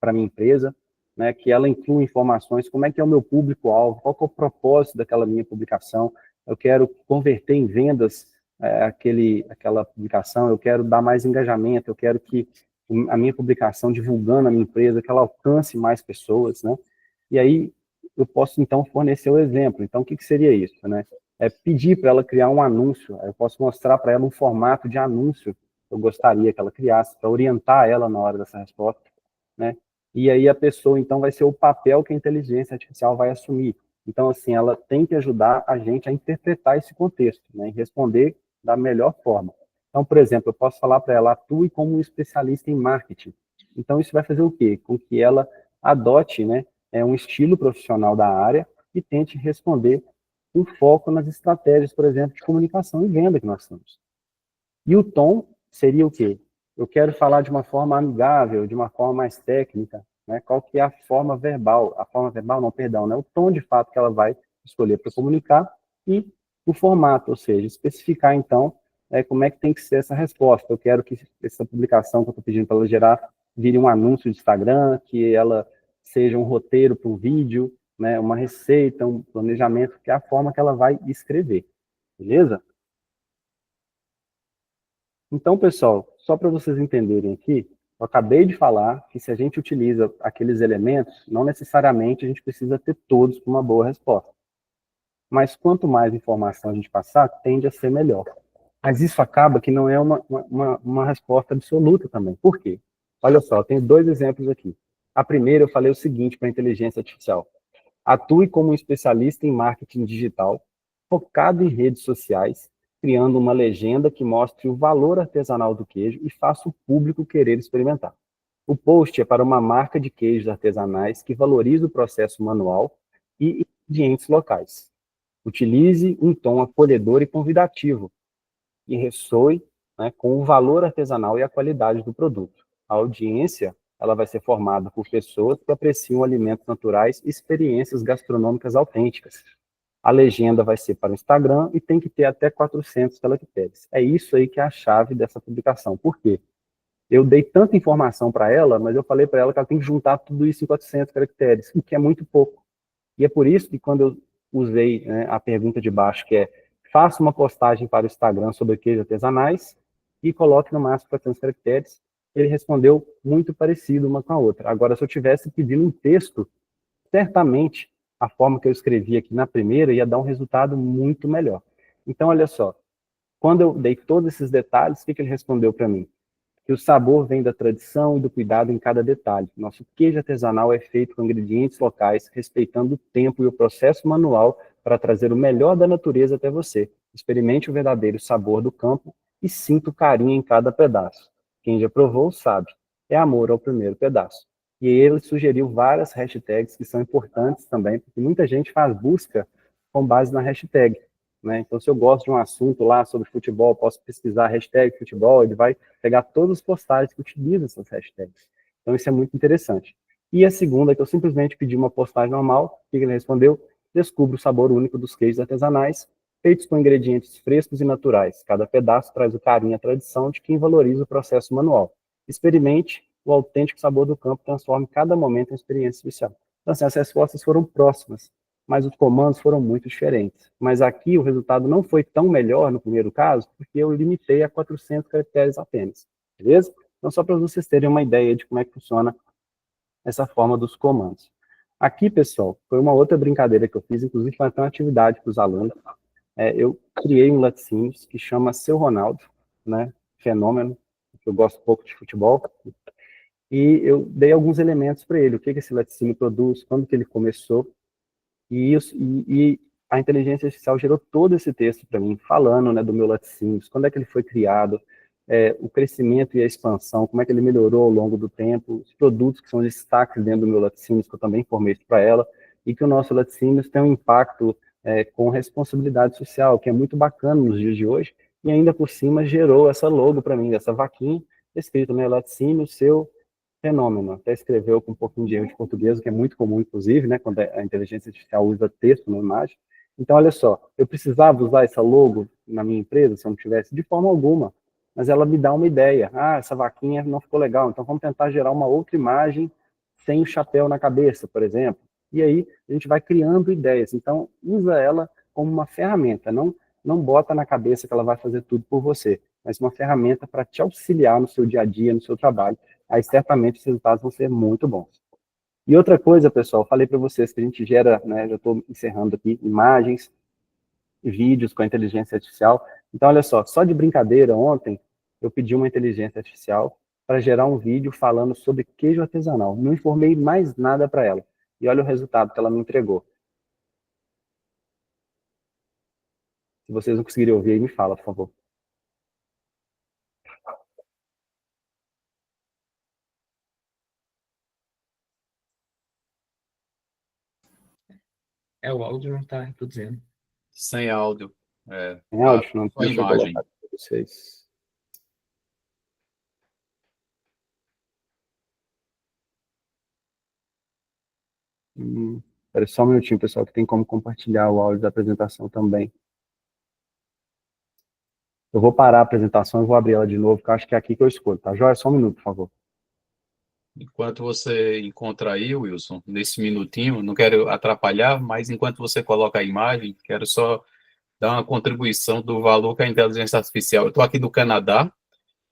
para a minha empresa, né, que ela inclua informações, como é que é o meu público-alvo, qual que é o propósito daquela minha publicação, eu quero converter em vendas aquela publicação, eu quero dar mais engajamento, eu quero que a minha publicação divulgando a minha empresa, que ela alcance mais pessoas, né? E aí eu posso, então, fornecer o exemplo. Então, o que seria isso, né? É pedir para ela criar um anúncio, eu posso mostrar para ela um formato de anúncio que eu gostaria que ela criasse, para orientar ela na hora dessa resposta, né? E aí a pessoa, então, vai ser o papel que a inteligência artificial vai assumir. Então, assim, ela tem que ajudar a gente a interpretar esse contexto, né, e responder da melhor forma. Então, por exemplo, eu posso falar para ela, atue como um especialista em marketing. Então, isso vai fazer o quê? Com que ela adote, né, um estilo profissional da área e tente responder com foco nas estratégias, por exemplo, de comunicação e venda que nós temos. E o tom seria o quê? Eu quero falar de uma forma amigável, de uma forma mais técnica, né? Qual que é a forma verbal? A forma verbal, não, perdão, né? O tom de fato que ela vai escolher para comunicar e o formato, ou seja, especificar então como é que tem que ser essa resposta. Eu quero que essa publicação que eu estou pedindo para ela gerar vire um anúncio de Instagram, que ela seja um roteiro para um vídeo, né? Uma receita, um planejamento, que é a forma que ela vai escrever. Beleza? Então, pessoal, só para vocês entenderem aqui, eu acabei de falar que se a gente utiliza aqueles elementos, não necessariamente a gente precisa ter todos para uma boa resposta. mas quanto mais informação a gente passar, tende a ser melhor. Mas isso acaba que não é uma resposta absoluta também. Por quê? Olha só, eu tenho 2 exemplos aqui. A primeira, eu falei o seguinte para a inteligência artificial: atue como um especialista em marketing digital, focado em redes sociais, criando uma legenda que mostre o valor artesanal do queijo e faça o público querer experimentar. O post é para uma marca de queijos artesanais que valoriza o processo manual e ingredientes locais. Utilize um tom acolhedor e convidativo, e ressoe, né, com o valor artesanal e a qualidade do produto. A audiência, ela vai ser formada por pessoas que apreciam alimentos naturais e experiências gastronômicas autênticas. A legenda vai ser para o Instagram e tem que ter até 400 caracteres. É isso aí que é a chave dessa publicação. Por quê? Eu dei tanta informação para ela, mas eu falei para ela que ela tem que juntar tudo isso em 400 caracteres, o que é muito pouco. E é por isso que quando eu usei, né, a pergunta de baixo, que é: faça uma postagem para o Instagram sobre queijos artesanais e coloque no máximo 400 caracteres, ele respondeu muito parecido uma com a outra. Agora, se eu tivesse pedindo um texto, certamente a forma que eu escrevi aqui na primeira ia dar um resultado muito melhor. Então, olha só, quando eu dei todos esses detalhes, o que ele respondeu para mim? Que o sabor vem da tradição e do cuidado em cada detalhe. Nosso queijo artesanal é feito com ingredientes locais, respeitando o tempo e o processo manual para trazer o melhor da natureza até você. Experimente o verdadeiro sabor do campo e sinta o carinho em cada pedaço. Quem já provou sabe, é amor ao primeiro pedaço. E ele sugeriu várias hashtags que são importantes também, porque muita gente faz busca com base na hashtag, né? Então, se eu gosto de um assunto lá sobre futebol, posso pesquisar a hashtag futebol, ele vai pegar todas as postagens que utilizam essas hashtags. Então, isso é muito interessante. E a segunda, que eu simplesmente pedi uma postagem normal, o que ele respondeu? Descubra o sabor único dos queijos artesanais, feitos com ingredientes frescos e naturais. Cada pedaço traz o carinho e a tradição de quem valoriza o processo manual. Experimente o autêntico sabor do campo, transforme cada momento em experiência especial. Então, assim, as respostas foram próximas, mas os comandos foram muito diferentes. Mas aqui o resultado não foi tão melhor no primeiro caso, porque eu limitei a 400 caracteres apenas, beleza? Então, só para vocês terem uma ideia de como é que funciona essa forma dos comandos. Aqui, pessoal, foi uma outra brincadeira que eu fiz, inclusive foi até uma atividade para os alunos. Eu criei um laticínios que chama Seu Ronaldo, né? Fenômeno, que eu gosto pouco de futebol, e eu dei alguns elementos para ele, o que esse laticínio produz, quando que ele começou, e a inteligência artificial gerou todo esse texto para mim, falando, né, do meu laticínios, quando é que ele foi criado, o crescimento e a expansão, como é que ele melhorou ao longo do tempo, os produtos que são destaques dentro do meu laticínios, que eu também informei isso para ela, e que o nosso laticínios tem um impacto com responsabilidade social, que é muito bacana nos dias de hoje, e ainda por cima gerou essa logo para mim, essa vaquinha, escrito, né, laticínio, seu fenômeno. Até escreveu com um pouquinho de erro de português, que é muito comum, inclusive, né, quando a inteligência artificial usa texto na imagem. Então, olha só, eu precisava usar essa logo na minha empresa, se eu não tivesse, de forma alguma, mas ela me dá uma ideia. Ah, essa vaquinha não ficou legal, então vamos tentar gerar uma outra imagem sem o chapéu na cabeça, por exemplo. E aí, a gente vai criando ideias. Então, usa ela como uma ferramenta, não bota na cabeça que ela vai fazer tudo por você, mas uma ferramenta para te auxiliar no seu dia a dia, no seu trabalho. Aí certamente os resultados vão ser muito bons. E outra coisa, pessoal, falei para vocês que a gente gera, né, já estou encerrando aqui, imagens e vídeos com a inteligência artificial. Então, olha só de brincadeira, ontem eu pedi uma inteligência artificial para gerar um vídeo falando sobre queijo artesanal. Não informei mais nada para ela. E olha o resultado que ela me entregou. Se vocês não conseguirem ouvir aí, me fala, por favor. O áudio não está reproduzindo. Sem áudio. Tem áudio? Não, só deixa eu imagem. colocar para vocês. Espera só um minutinho, pessoal, que tem como compartilhar o áudio da apresentação também. Eu vou parar a apresentação e vou abrir ela de novo, porque eu acho que é aqui que eu escolho, tá? Joia, só um minuto, por favor. Enquanto você encontra aí, Wilson, nesse minutinho, não quero atrapalhar, mas enquanto você coloca a imagem, quero só dar uma contribuição do valor que a inteligência artificial... Eu estou aqui do Canadá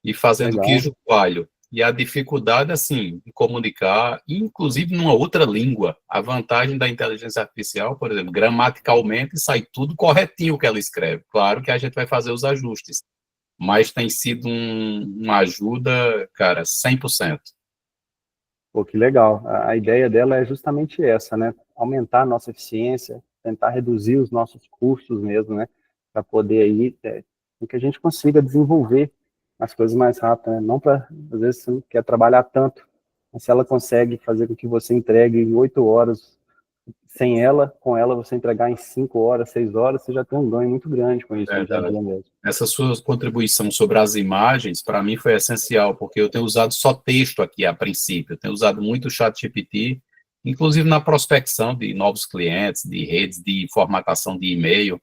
e fazendo Legal. queijo coalho. E a dificuldade, assim, de comunicar, inclusive numa outra língua. A vantagem da inteligência artificial, por exemplo, gramaticalmente sai tudo corretinho o que ela escreve. Claro que a gente vai fazer os ajustes, mas tem sido uma ajuda, cara, 100%. Pô, que legal. A ideia dela é justamente essa, né? Aumentar a nossa eficiência, tentar reduzir os nossos custos mesmo, né? Para poder aí, que a gente consiga desenvolver as coisas mais rápido, né? Não para, às vezes, você não quer trabalhar tanto, mas se ela consegue fazer com que você entregue em 8 horas, sem ela, com ela você entregar em 5 horas, 6 horas, você já tem um ganho muito grande com isso no dia a dia mesmo. Essa sua contribuição sobre as imagens, para mim, foi essencial, porque eu tenho usado só texto aqui a princípio, eu tenho usado muito o ChatGPT, inclusive na prospecção de novos clientes, de redes de formatação de e-mail,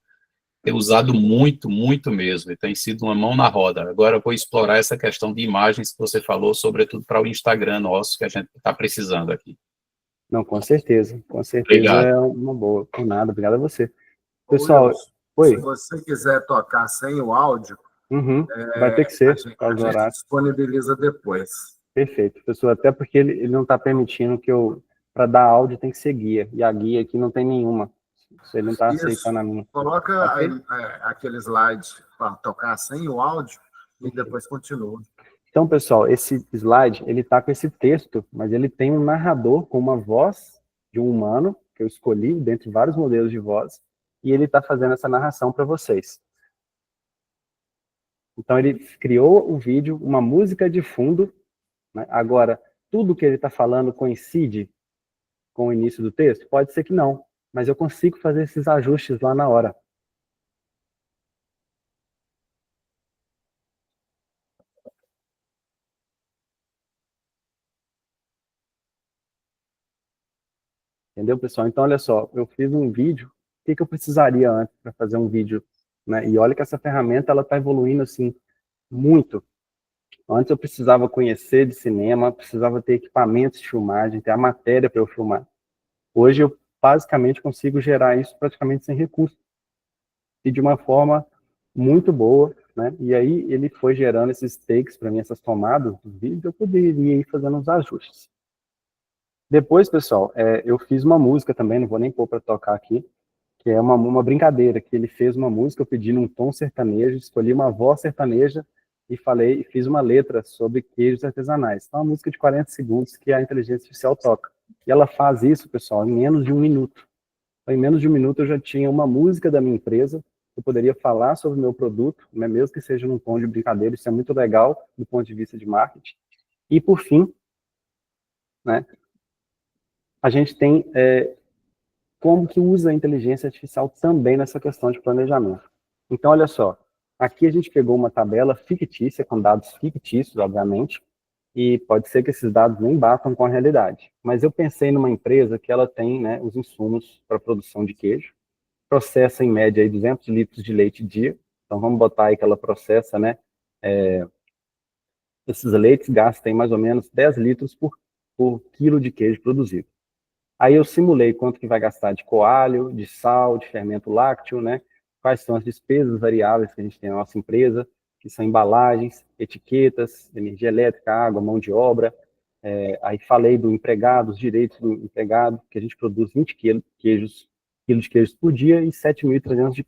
tenho usado muito, muito mesmo, e tem sido uma mão na roda. Agora eu vou explorar essa questão de imagens que você falou, sobretudo para o Instagram nosso, que a gente está precisando aqui. Não, com certeza Obrigado. é uma boa. Por nada, obrigado a você. Ô, Pessoal, Wilson, se oi. você quiser tocar sem o áudio, Vai ter que ser, por a causa do gente horário. disponibiliza depois. Perfeito, pessoal. Até porque ele não está permitindo que para dar áudio tem que ser guia. E a guia aqui não tem nenhuma. Isso ele não está aceitando a Isso. minha. Coloca Ok? aquele slide para tocar sem o áudio e depois continua. Então, pessoal, esse slide, ele está com esse texto, mas ele tem um narrador com uma voz de um humano, que eu escolhi dentre vários modelos de voz, e ele está fazendo essa narração para vocês. Então, ele criou o vídeo, uma música de fundo, né? Agora, tudo que ele está falando coincide com o início do texto? Pode ser que não, mas eu consigo fazer esses ajustes lá na hora. Entendeu, pessoal? Então, olha só, eu fiz um vídeo, o que eu precisaria antes para fazer um vídeo? Né? E olha que essa ferramenta ela está evoluindo assim, muito. Antes eu precisava conhecer de cinema, precisava ter equipamentos de filmagem, ter a matéria para eu filmar. Hoje eu basicamente consigo gerar isso praticamente sem recurso. E de uma forma muito boa, né? E aí ele foi gerando esses takes para mim, essas tomadas dos vídeos, eu poderia ir fazendo os ajustes. Depois, pessoal, eu fiz uma música também, não vou nem pôr para tocar aqui, que é uma brincadeira, que ele fez uma música, eu pedi num tom sertanejo, escolhi uma voz sertaneja e fiz uma letra sobre queijos artesanais. Então, é uma música de 40 segundos que a inteligência artificial toca. E ela faz isso, pessoal, em menos de um minuto. Então, em menos de um minuto eu já tinha uma música da minha empresa, eu poderia falar sobre o meu produto, né, mesmo que seja num tom de brincadeira, isso é muito legal do ponto de vista de marketing. E, por fim, né, a gente tem como que usa a inteligência artificial também nessa questão de planejamento. Então, olha só, aqui a gente pegou uma tabela fictícia, com dados fictícios, obviamente, e pode ser que esses dados nem batam com a realidade. Mas eu pensei numa empresa que ela tem, né, os insumos para a produção de queijo, processa em média aí 200 litros de leite dia, então vamos botar aí que ela processa, né, esses leites gastam mais ou menos 10 litros por quilo de queijo produzido. Aí eu simulei quanto que vai gastar de coalho, de sal, de fermento lácteo, né? Quais são as despesas variáveis que a gente tem na nossa empresa, que são embalagens, etiquetas, energia elétrica, água, mão de obra. Aí falei do empregado, os direitos do empregado, que a gente produz 20 quilos de queijos por dia e 7.300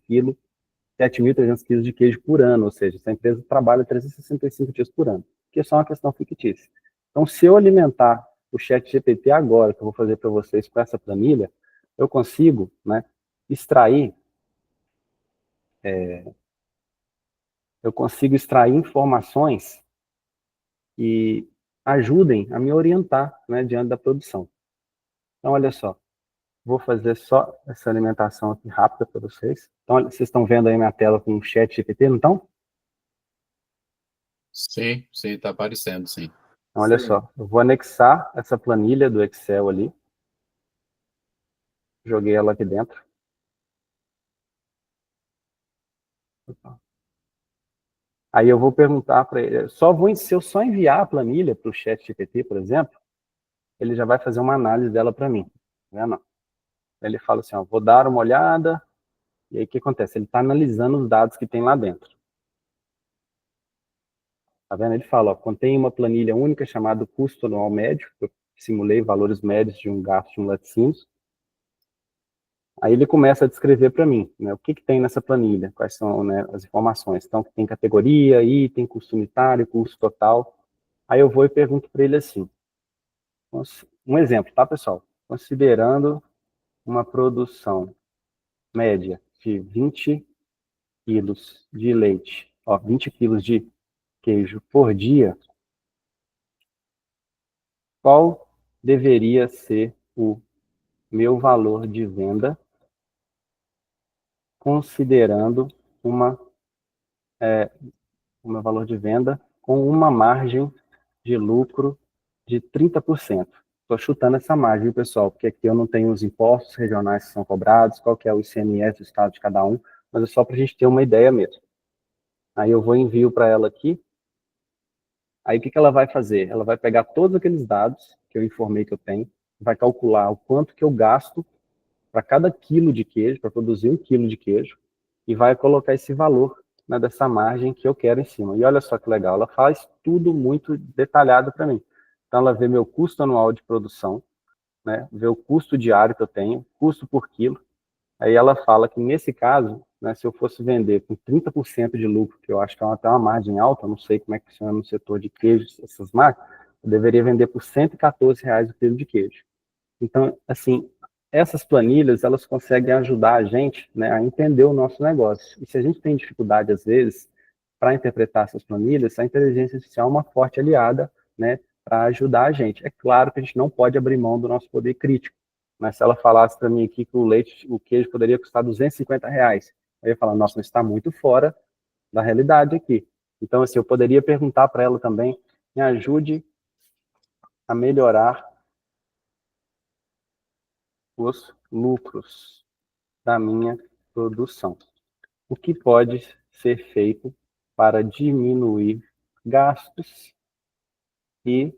quilos de queijo por ano, ou seja, essa empresa trabalha 365 dias por ano, que é só uma questão fictícia. Então, se eu alimentar o ChatGPT agora, que eu vou fazer para vocês com essa planilha, eu consigo, né, extrair, informações que ajudem a me orientar, né, diante da produção. Então, olha só, vou fazer só essa alimentação aqui rápida para vocês. Então, olha, vocês estão vendo aí minha tela com o ChatGPT, não estão? Sim, está aparecendo, sim. Então, olha Sim. só, eu vou anexar essa planilha do Excel ali. Joguei ela aqui dentro. Aí eu vou perguntar para ele, se eu só enviar a planilha para o ChatGPT, por exemplo, ele já vai fazer uma análise dela para mim. Tá vendo? Ele fala assim, ó, vou dar uma olhada, e aí o que acontece? Ele está analisando os dados que tem lá dentro. Tá vendo? Ele fala, ó, contém uma planilha única chamada custo anual médio, eu simulei valores médios de um gasto de um laticínios. Aí ele começa a descrever para mim, né, o que tem nessa planilha, quais são, né, as informações. Então, tem categoria, item, custo unitário, custo total. Aí eu vou e pergunto para ele assim, um exemplo, tá, pessoal? Considerando uma produção média de 20 quilos de leite, ó, 20 quilos de queijo por dia, qual deveria ser o meu valor de venda, considerando o meu valor de venda com uma margem de lucro de 30%. Estou chutando essa margem, pessoal, porque aqui eu não tenho os impostos regionais que são cobrados, qual que é o ICMS do estado de cada um, mas é só para a gente ter uma ideia mesmo. Aí eu vou e envio para ela aqui. Aí o que ela vai fazer? Ela vai pegar todos aqueles dados que eu informei que eu tenho, vai calcular o quanto que eu gasto para cada quilo de queijo, para produzir 1 quilo de queijo, e vai colocar esse valor, né, dessa margem que eu quero em cima. E olha só que legal, ela faz tudo muito detalhado para mim. Então ela vê meu custo anual de produção, né, vê o custo diário que eu tenho, custo por quilo. Aí ela fala que nesse caso, né, se eu fosse vender com 30% de lucro, que eu acho que é até uma margem alta, não sei como é que funciona no setor de queijos, essas marcas, eu deveria vender por R$ 114 o quilo de queijo. Então, assim, essas planilhas, elas conseguem ajudar a gente, né, a entender o nosso negócio. E se a gente tem dificuldade, às vezes, para interpretar essas planilhas, a inteligência artificial é uma forte aliada, né, para ajudar a gente. É claro que a gente não pode abrir mão do nosso poder crítico, mas se ela falasse para mim aqui que o queijo poderia custar R$ 250, eu ia falar, nossa, mas está muito fora da realidade aqui. Então, assim, eu poderia perguntar para ela também, me ajude a melhorar os lucros da minha produção. O que pode ser feito para diminuir gastos e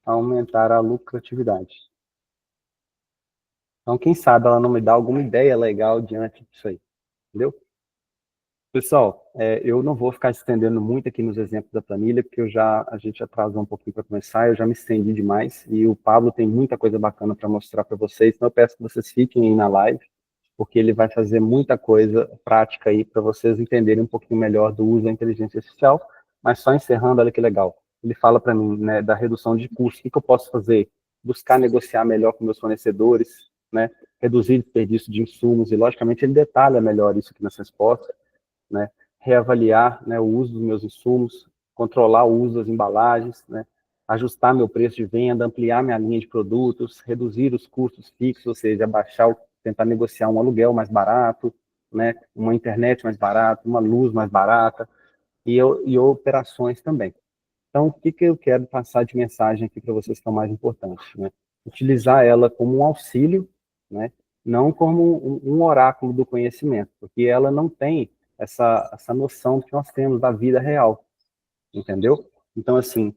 aumentar a lucratividade? Então, quem sabe ela não me dá alguma ideia legal diante disso aí, entendeu? Pessoal, eu não vou ficar estendendo muito aqui nos exemplos da planilha, porque a gente atrasou um pouquinho para começar, eu já me estendi demais, e o Pablo tem muita coisa bacana para mostrar para vocês, então eu peço que vocês fiquem aí na live, porque ele vai fazer muita coisa prática aí para vocês entenderem um pouquinho melhor do uso da inteligência artificial, mas só encerrando, olha que legal. Ele fala para mim, né, da redução de custos, o que eu posso fazer? Buscar negociar melhor com meus fornecedores, né, reduzir o desperdício de insumos, e logicamente ele detalha melhor isso aqui nas respostas, né, reavaliar, né, o uso dos meus insumos, controlar o uso das embalagens, né, ajustar meu preço de venda, ampliar minha linha de produtos, reduzir os custos fixos, ou seja, tentar negociar um aluguel mais barato, né, uma internet mais barata, uma luz mais barata, e operações também. Então, o que eu quero passar de mensagem aqui para vocês que é o mais importante, né? Utilizar ela como um auxílio, né? Não como um oráculo do conhecimento, porque ela não tem essa noção que nós temos da vida real, entendeu? Então, assim,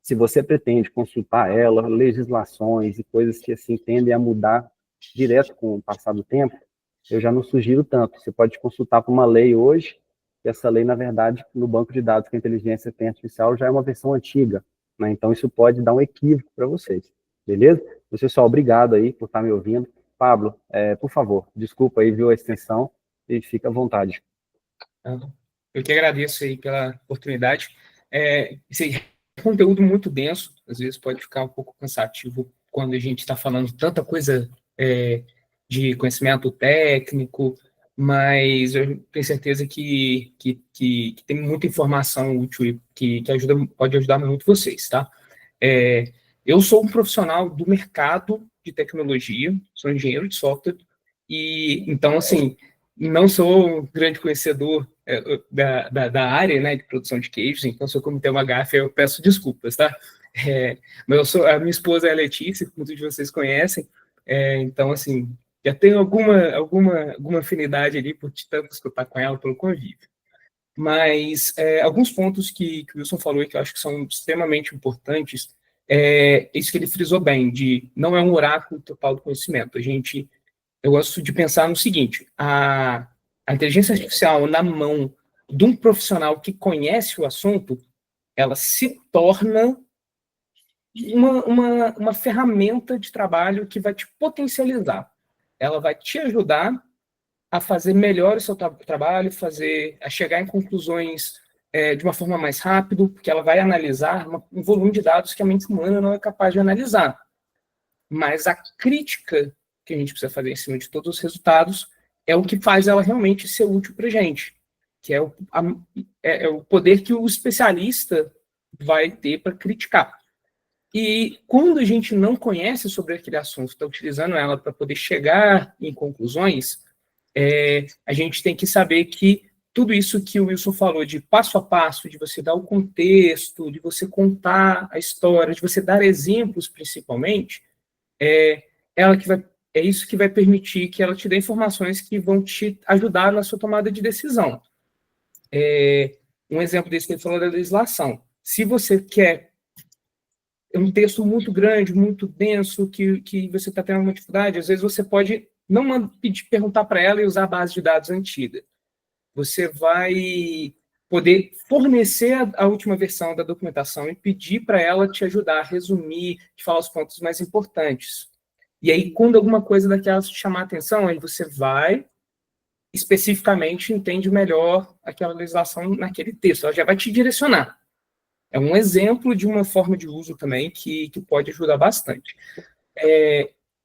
se você pretende consultar ela, legislações e coisas que, assim, tendem a mudar direto com o passar do tempo, eu já não sugiro tanto. Você pode consultar para uma lei hoje, e essa lei, na verdade, no banco de dados que a inteligência artificial já é uma versão antiga, né? Então, isso pode dar um equívoco para vocês, beleza? Pessoal, obrigado aí por estar me ouvindo. Pablo, por favor, desculpa aí, viu, a extensão, e fica à vontade. Eu que agradeço aí pela oportunidade. Esse é um conteúdo muito denso, às vezes pode ficar um pouco cansativo quando a gente está falando tanta coisa de conhecimento técnico, mas eu tenho certeza que tem muita informação útil e que pode ajudar muito vocês, tá? Eu sou um profissional do mercado de tecnologia, sou engenheiro de software, e então, assim, não sou um grande conhecedor da área, né, de produção de queijos, então se eu cometer uma gafe, eu peço desculpas, tá? Mas a minha esposa é a Letícia, que muitos de vocês conhecem, então, assim, já tenho alguma afinidade ali por tanto escutar com ela pelo convívio. Mas alguns pontos que o Wilson falou e que eu acho que são extremamente importantes, isso que ele frisou bem, de não é um oráculo total do conhecimento. Eu gosto de pensar no seguinte, a inteligência artificial na mão de um profissional que conhece o assunto, ela se torna uma ferramenta de trabalho que vai te potencializar. Ela vai te ajudar a fazer melhor o seu trabalho, a chegar em conclusões de uma forma mais rápida, porque ela vai analisar um volume de dados que a mente humana não é capaz de analisar. Mas a crítica que a gente precisa fazer em cima de todos os resultados é o que faz ela realmente ser útil para a gente, que é o poder que o especialista vai ter para criticar. E quando a gente não conhece sobre aquele assunto, está utilizando ela para poder chegar em conclusões, a gente tem que saber que tudo isso que o Wilson falou de passo a passo, de você dar o contexto, de você contar a história, de você dar exemplos, principalmente, é isso que vai permitir que ela te dê informações que vão te ajudar na sua tomada de decisão. Um exemplo desse que ele falou da legislação. Se você quer um texto muito grande, muito denso, que você está tendo alguma dificuldade, às vezes você pode não perguntar para ela e usar a base de dados antiga. Você vai poder fornecer a última versão da documentação e pedir para ela te ajudar a resumir, te falar os pontos mais importantes. E aí, quando alguma coisa daquelas te chamar a atenção, aí você vai, especificamente, entende melhor aquela legislação naquele texto. Ela já vai te direcionar. É um exemplo de uma forma de uso também que pode ajudar bastante.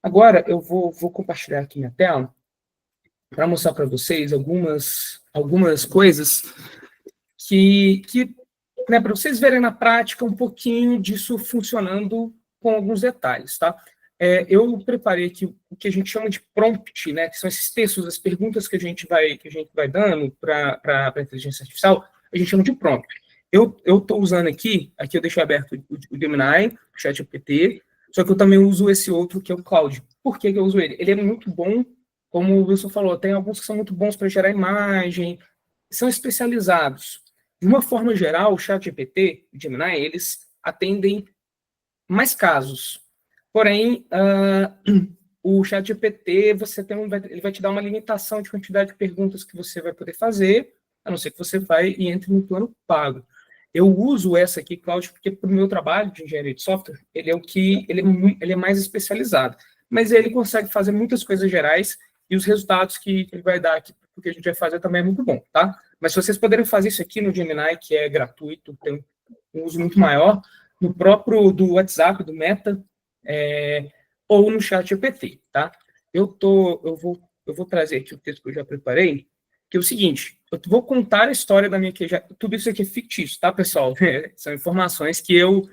Agora, eu vou compartilhar aqui minha tela para mostrar para vocês algumas coisas que né, para vocês verem na prática um pouquinho disso funcionando com alguns detalhes, tá? Eu preparei aqui o que a gente chama de prompt, né, que são esses textos, as perguntas que a gente vai dando para a inteligência artificial, a gente chama de prompt. Eu estou usando aqui eu deixei aberto o Gemini, o ChatGPT, só que eu também uso esse outro que é o Claude. Por que eu uso ele? Ele é muito bom, como o Wilson falou, tem alguns que são muito bons para gerar imagem, são especializados. De uma forma geral, o ChatGPT, o Gemini, eles atendem mais casos. Porém, o ChatGPT, ele vai te dar uma limitação de quantidade de perguntas que você vai poder fazer, a não ser que você vai e entre no plano pago. Eu uso essa aqui, Cláudio, porque para o meu trabalho de engenharia de software, ele é mais especializado. Mas ele consegue fazer muitas coisas gerais e os resultados que ele vai dar aqui, porque a gente vai fazer também é muito bom, tá? Mas se vocês puderem fazer isso aqui no Gemini, que é gratuito, tem um uso muito maior, no próprio do WhatsApp, do Meta, ou no ChatGPT, tá? Eu vou trazer aqui o texto que eu já preparei, que é o seguinte, eu vou contar a história da minha tudo isso aqui é fictício, tá, pessoal? São informações que eu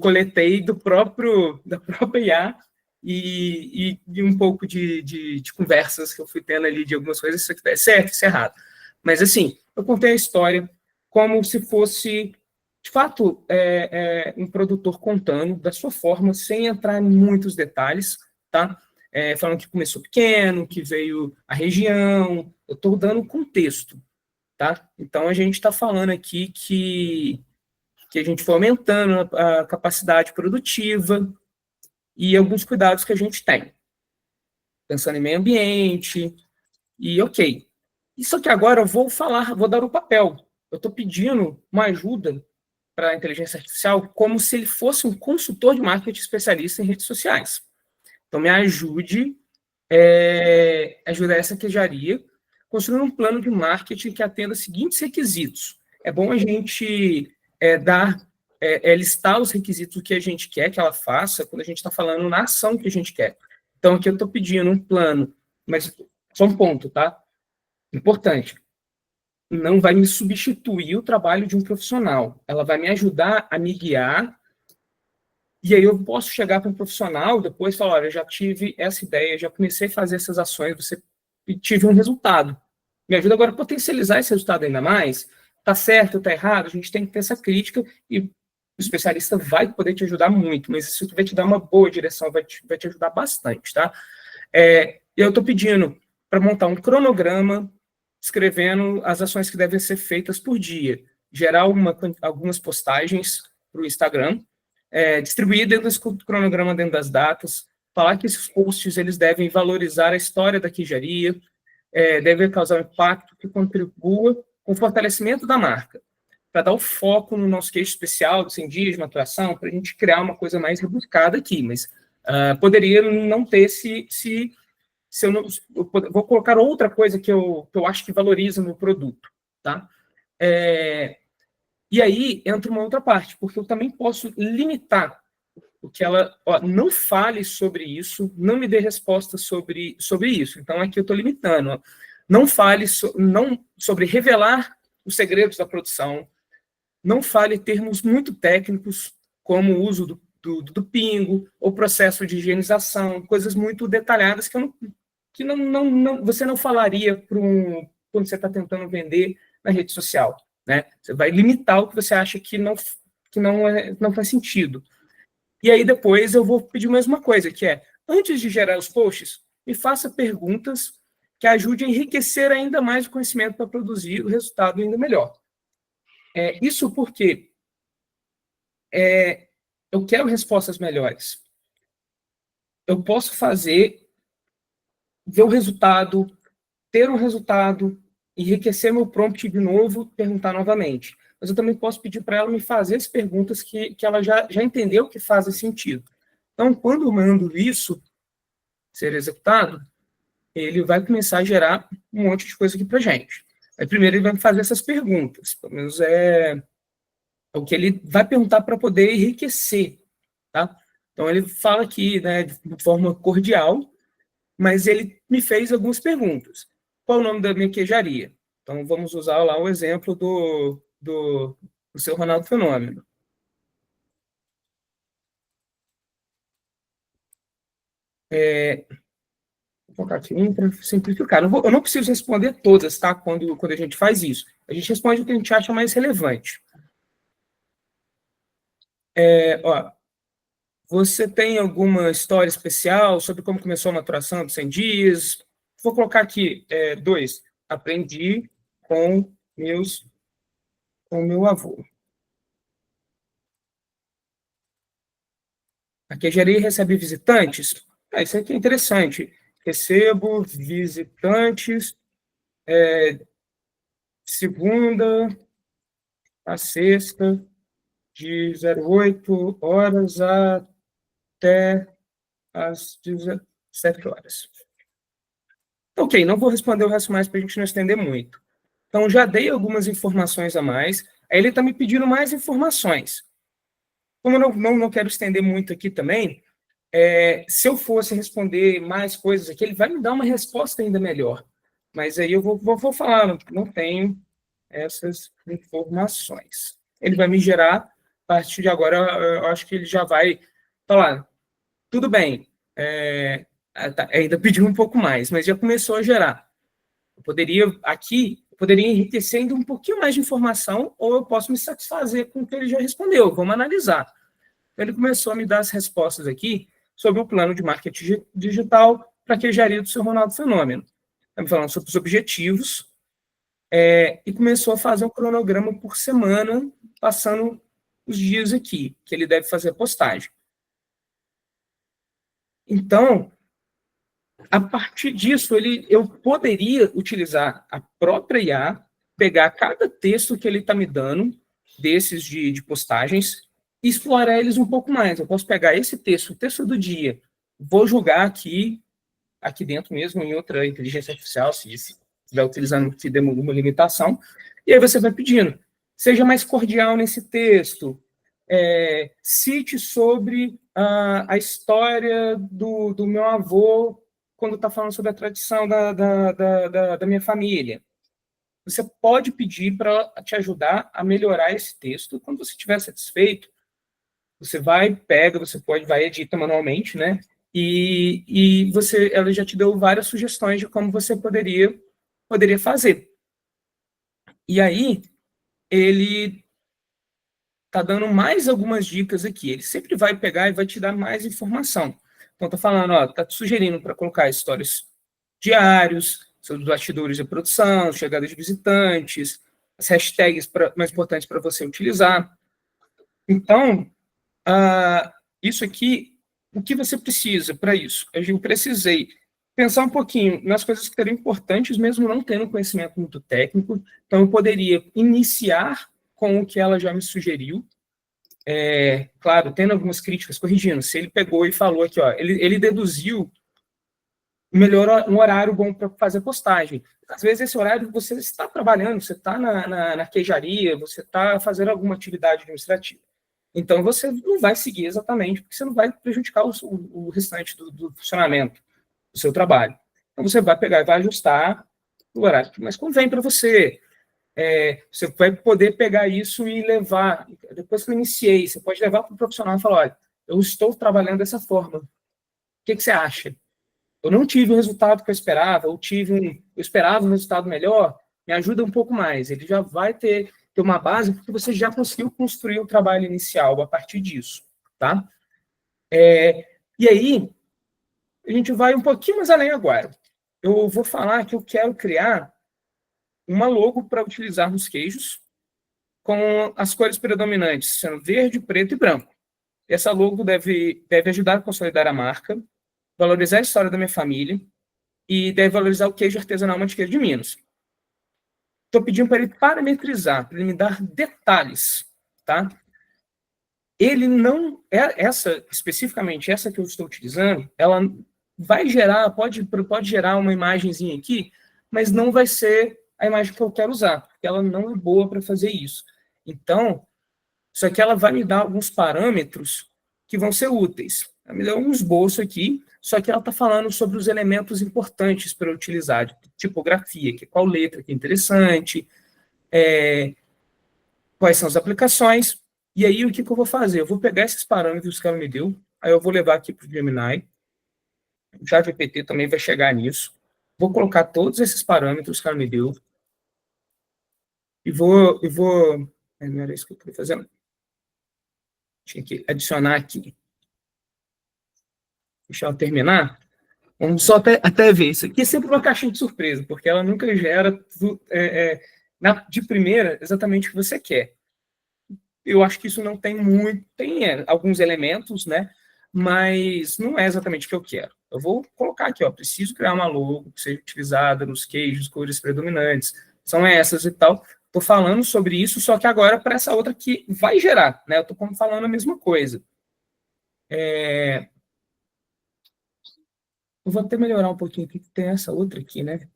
coletei da própria IA e um pouco de conversas que eu fui tendo ali de algumas coisas, isso aqui é certo, isso é errado. Mas, assim, eu contei a história como se fosse, de fato, um produtor contando da sua forma, sem entrar em muitos detalhes, tá? Falando que começou pequeno, que veio a região, eu estou dando contexto, tá? Então, a gente está falando aqui que a gente foi aumentando a capacidade produtiva e alguns cuidados que a gente tem, pensando em meio ambiente, e ok. Isso aqui agora eu vou dar o papel. Eu estou pedindo uma ajuda para a inteligência artificial como se ele fosse um consultor de marketing especialista em redes sociais. Então, me ajude essa queijaria, construindo um plano de marketing que atenda os seguintes requisitos. É bom a gente listar os requisitos que a gente quer que ela faça quando a gente está falando na ação que a gente quer. Então, aqui eu estou pedindo um plano, mas só um ponto, tá? Importante. Não vai me substituir o trabalho de um profissional. Ela vai me ajudar a me guiar. E aí eu posso chegar para um profissional depois e falar, olha, eu já tive essa ideia, já comecei a fazer essas ações, tive um resultado. Me ajuda agora a potencializar esse resultado ainda mais. Está certo, está errado? A gente tem que ter essa crítica e o especialista vai poder te ajudar muito, mas isso vai te dar uma boa direção, vai te ajudar bastante, tá? Eu estou pedindo para montar um cronograma, escrevendo as ações que devem ser feitas por dia, gerar algumas postagens para o Instagram, distribuir dentro desse cronograma, dentro das datas, falar que esses posts eles devem valorizar a história da queijaria, devem causar um impacto que contribua com o fortalecimento da marca, para dar o foco no nosso queixo especial de 100 dias de maturação, para a gente criar uma coisa mais rebuscada aqui, mas poderia não ter se eu não... vou colocar outra coisa que eu acho que valoriza no produto, tá? E aí entra uma outra parte, porque eu também posso limitar o que ela... não fale sobre isso, não me dê resposta sobre isso. Então, aqui eu estou limitando. Não fale sobre revelar os segredos da produção, não fale termos muito técnicos, como o uso do pingo, ou processo de higienização, coisas muito detalhadas que você não falaria quando você está tentando vender na rede social, né? Você vai limitar o que você acha que não faz sentido. E aí depois eu vou pedir a mesma coisa, que é, antes de gerar os posts, me faça perguntas que ajudem a enriquecer ainda mais o conhecimento para produzir o resultado ainda melhor. Isso porque eu quero respostas melhores. Eu posso ver o resultado, ter um resultado, enriquecer meu prompt de novo, perguntar novamente. Mas eu também posso pedir para ela me fazer as perguntas que ela já entendeu que fazem sentido. Então, quando eu mando isso ser executado, ele vai começar a gerar um monte de coisa aqui para a gente. Aí, primeiro, ele vai me fazer essas perguntas. Pelo menos é o que ele vai perguntar para poder enriquecer, tá? Então, ele fala aqui, né, de forma cordial, mas ele me fez algumas perguntas. Qual o nome da minha queijaria? Então, vamos usar lá o exemplo do seu Ronaldo Fenômeno. Vou colocar aqui um para simplificar. Eu não preciso responder todas, tá? Quando a gente faz isso. A gente responde o que a gente acha mais relevante. Você tem alguma história especial sobre como começou a maturação dos 100 dias? Vou colocar aqui 2. Aprendi com meu avô. A queijaria recebe visitantes? Isso aqui é interessante. Recebo visitantes segunda a sexta, de 08 horas até às 17 horas. Ok, não vou responder o resto mais para a gente não estender muito. Então, já dei algumas informações a mais. Aí ele está me pedindo mais informações. Como eu não quero estender muito aqui também, se eu fosse responder mais coisas aqui, ele vai me dar uma resposta ainda melhor. Mas aí eu vou falar, não tenho essas informações. Ele vai me gerar, a partir de agora, eu acho que ele já vai falar, tudo bem, ainda pediu um pouco mais, mas já começou a gerar. Eu poderia enriquecer ainda um pouquinho mais de informação, ou eu posso me satisfazer com o que ele já respondeu. Vamos analisar. Então, ele começou a me dar as respostas aqui sobre o plano de marketing digital para a queijaria do seu Ronaldo Fenômeno. Está me falando sobre os objetivos, e começou a fazer um cronograma por semana, passando os dias aqui, que ele deve fazer a postagem. Então, a partir disso, eu poderia utilizar a própria IA, pegar cada texto que ele está me dando, desses de postagens, e explorar eles um pouco mais. Eu posso pegar esse texto, o texto do dia, vou jogar aqui dentro mesmo, em outra inteligência artificial, se estiver utilizando, se der alguma limitação, e aí você vai pedindo, seja mais cordial nesse texto, cite sobre a história do meu avô, quando está falando sobre a tradição da minha família. Você pode pedir para te ajudar a melhorar esse texto. Quando você estiver satisfeito, você vai edita manualmente, né? E ela já te deu várias sugestões de como você poderia fazer. E aí, ele está dando mais algumas dicas aqui. Ele sempre vai pegar e vai te dar mais informação. Então, está falando, está te sugerindo para colocar histórias diários, sobre os bastidores de produção, chegada de visitantes, as hashtags mais importantes para você utilizar. Então, isso aqui, o que você precisa para isso? Eu precisei pensar um pouquinho nas coisas que seriam importantes, mesmo não tendo conhecimento muito técnico. Então, eu poderia iniciar com o que ela já me sugeriu, claro, tendo algumas críticas, corrigindo. Se ele pegou e falou aqui, ó, ele deduziu um horário bom para fazer postagem. Às vezes, esse horário você está trabalhando, você está na queijaria, você está fazendo alguma atividade administrativa. Então, você não vai seguir exatamente, porque você não vai prejudicar o restante do funcionamento do seu trabalho. Então, você vai pegar e vai ajustar o horário que mais convém para você. Você vai poder pegar isso e levar, depois que eu iniciei, você pode levar para o profissional e falar, olha, eu estou trabalhando dessa forma. O que você acha? Eu não tive o resultado que eu esperava, eu esperava um resultado melhor, me ajuda um pouco mais. Ele já vai ter uma base, porque você já conseguiu construir o trabalho inicial a partir disso, tá? E aí, a gente vai um pouquinho mais além agora. Eu vou falar que eu quero criar uma logo para utilizar nos queijos, com as cores predominantes sendo verde, preto e branco. Essa logo deve ajudar a consolidar a marca, valorizar a história da minha família e deve valorizar o queijo artesanal Mantiqueira de Minas. Estou pedindo para ele parametrizar, para ele me dar detalhes, tá? Ele não... especificamente essa que eu estou utilizando, ela vai gerar, pode gerar uma imagenzinha aqui, mas não vai ser a imagem que eu quero usar, porque ela não é boa para fazer isso. Então, isso aqui ela vai me dar alguns parâmetros que vão ser úteis. Ela me deu um esboço aqui, só que ela está falando sobre os elementos importantes para eu utilizar, de tipografia, que qual letra que é interessante, quais são as aplicações, e aí o que eu vou fazer? Eu vou pegar esses parâmetros que ela me deu, aí eu vou levar aqui para o Gemini, o ChatGPT também vai chegar nisso, vou colocar todos esses parâmetros que ela me deu, e vou não era isso que eu queria fazer, não. Tinha que adicionar aqui. Deixa eu terminar. Vamos só até ver. Isso aqui é sempre uma caixinha de surpresa, porque ela nunca gera de primeira exatamente o que você quer. Eu acho que isso não tem muito... Tem alguns elementos, né? Mas não é exatamente o que eu quero. Eu vou colocar aqui, ó, preciso criar uma logo que seja utilizada nos queijos, cores predominantes. São essas e tal. Estou falando sobre isso, só que agora para essa outra que vai gerar, né? Eu estou falando a mesma coisa. Eu vou até melhorar um pouquinho aqui, que tem essa outra aqui, né?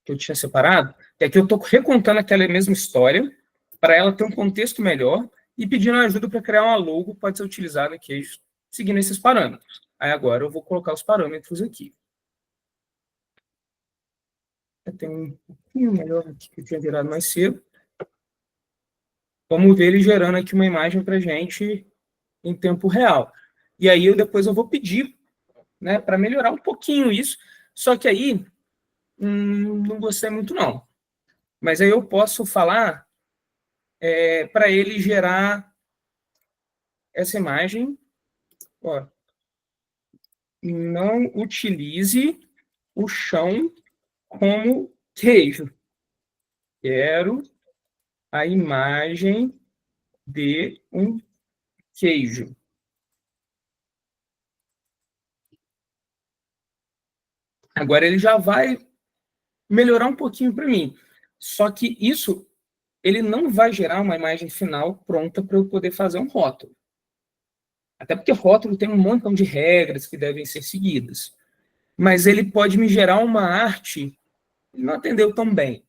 Que eu tinha separado. E aqui eu estou recontando aquela mesma história, para ela ter um contexto melhor, e pedindo ajuda para criar uma logo que pode ser utilizada aqui, seguindo esses parâmetros. Aí agora eu vou colocar os parâmetros aqui. Tem um pouquinho melhor aqui que eu tinha virado mais cedo. Vamos ver ele gerando aqui uma imagem para a gente em tempo real. E aí depois eu vou pedir, né, para melhorar um pouquinho isso, só que aí não gostei muito não. Mas aí eu posso falar para ele gerar essa imagem. Ó, não utilize o chão como queijo. Quero a imagem de um queijo. Agora ele já vai melhorar um pouquinho para mim. Só que isso, ele não vai gerar uma imagem final pronta para eu poder fazer um rótulo. Até porque rótulo tem um montão de regras que devem ser seguidas. Mas ele pode me gerar uma arte, ele não atendeu tão bem.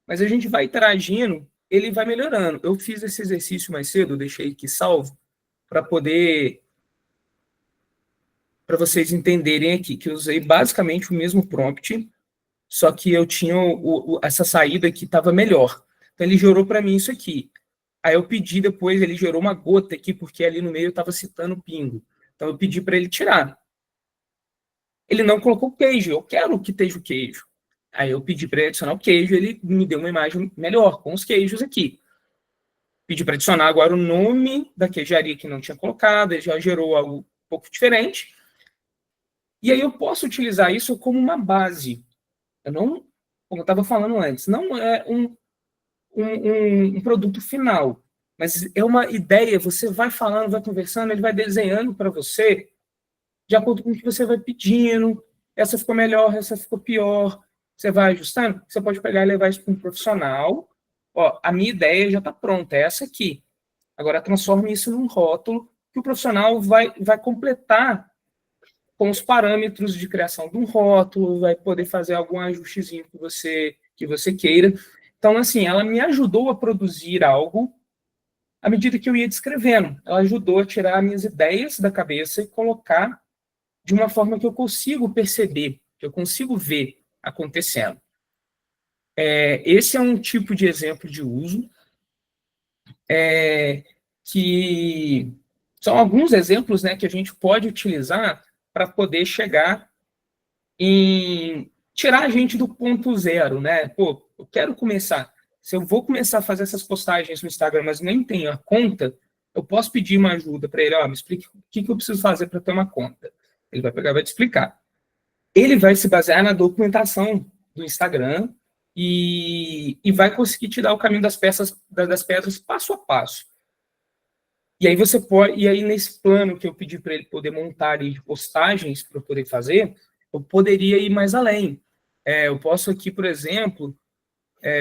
Mas a gente vai interagindo, ele vai melhorando. Eu fiz esse exercício mais cedo, eu deixei aqui salvo, para vocês entenderem aqui, que eu usei basicamente o mesmo prompt, só que eu tinha essa saída que estava melhor. Então ele gerou para mim isso aqui. Aí eu pedi depois, ele gerou uma gota aqui, porque ali no meio eu estava citando o pingo. Então eu pedi para ele tirar. Ele não colocou queijo, eu quero que esteja o queijo. Aí eu pedi para ele adicionar o queijo, ele me deu uma imagem melhor, com os queijos aqui. Pedi para adicionar agora o nome da queijaria que não tinha colocado, ele já gerou algo um pouco diferente. E aí eu posso utilizar isso como uma base. Eu não, como eu estava falando antes, não é um produto final, mas é uma ideia, você vai falando, vai conversando, ele vai desenhando para você, de acordo com o que você vai pedindo, essa ficou melhor, essa ficou pior. Você vai ajustando, você pode pegar e levar isso para um profissional. Ó, a minha ideia já está pronta, é essa aqui. Agora transforme isso num rótulo que o profissional vai completar com os parâmetros de criação de um rótulo, vai poder fazer algum ajustezinho que você queira. Então, assim, ela me ajudou a produzir algo à medida que eu ia descrevendo. Ela ajudou a tirar minhas ideias da cabeça e colocar de uma forma que eu consigo perceber, que eu consigo ver acontecendo. Esse é um tipo de exemplo de uso que são alguns exemplos, né, que a gente pode utilizar para poder chegar em tirar a gente do ponto zero, né? Pô, eu quero começar. Se eu vou começar a fazer essas postagens no Instagram, mas nem tenho a conta, eu posso pedir uma ajuda para ele, me explique o que eu preciso fazer para ter uma conta. Ele vai pegar e vai te explicar. Ele vai se basear na documentação do Instagram e vai conseguir te dar o caminho das pedras passo a passo. E aí você pode, e aí nesse plano que eu pedi para ele poder montar ali de postagens para eu poder fazer, eu poderia ir mais além. Eu posso aqui, por exemplo,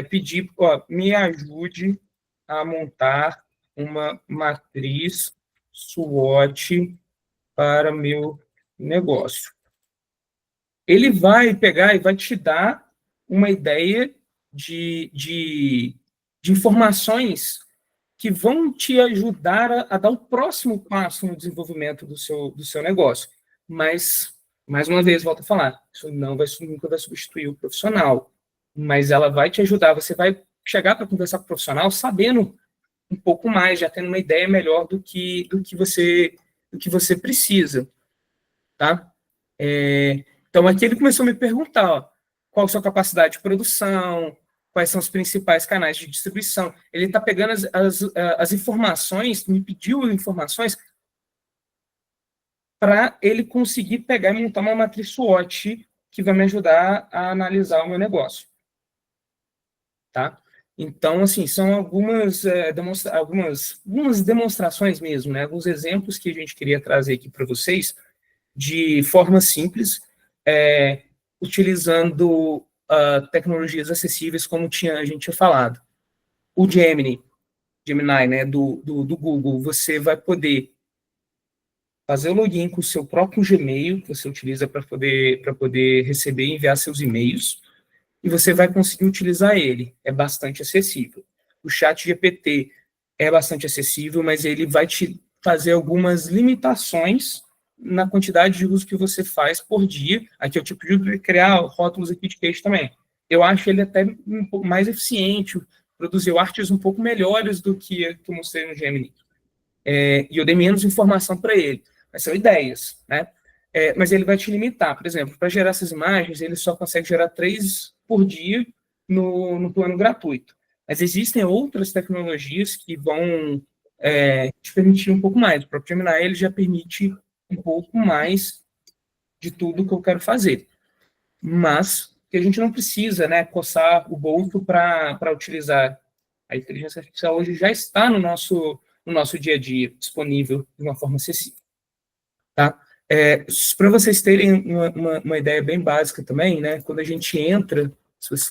pedir, me ajude a montar uma matriz SWOT para meu negócio. Ele vai pegar e vai te dar uma ideia de informações que vão te ajudar a dar o próximo passo no desenvolvimento do seu negócio. Mas, mais uma vez, volto a falar, isso nunca vai substituir o profissional, mas ela vai te ajudar, você vai chegar para conversar com o profissional sabendo um pouco mais, já tendo uma ideia melhor do que você precisa, tá? Então, aqui ele começou a me perguntar, qual a sua capacidade de produção, quais são os principais canais de distribuição. Ele está pegando as informações, me pediu informações para ele conseguir pegar e montar uma matriz SWOT que vai me ajudar a analisar o meu negócio. Tá? Então, assim, são algumas demonstrações mesmo, né? Alguns exemplos que a gente queria trazer aqui para vocês de forma simples, utilizando tecnologias acessíveis, como a gente tinha falado. O Gemini, né, do Google, você vai poder fazer o login com o seu próprio Gmail, que você utiliza para poder receber e enviar seus e-mails, e você vai conseguir utilizar ele. É bastante acessível. O ChatGPT é bastante acessível, mas ele vai te fazer algumas limitações na quantidade de uso que você faz por dia. Aqui eu te pedi para criar rótulos aqui de queijo também. Eu acho ele até um pouco mais eficiente, produziu artes um pouco melhores do que eu mostrei no Gemini. E eu dei menos informação para ele. Mas são ideias, né? Mas ele vai te limitar. Por exemplo, para gerar essas imagens, ele só consegue gerar 3 por dia no plano gratuito. Mas existem outras tecnologias que vão te permitir um pouco mais. O próprio Gemini ele já permite um pouco mais de tudo que eu quero fazer. Mas que a gente não precisa, né, coçar o bolso para utilizar. A inteligência artificial hoje já está no nosso dia a dia, disponível de uma forma acessível. Tá? Para vocês terem uma ideia bem básica também, né, quando a gente entra,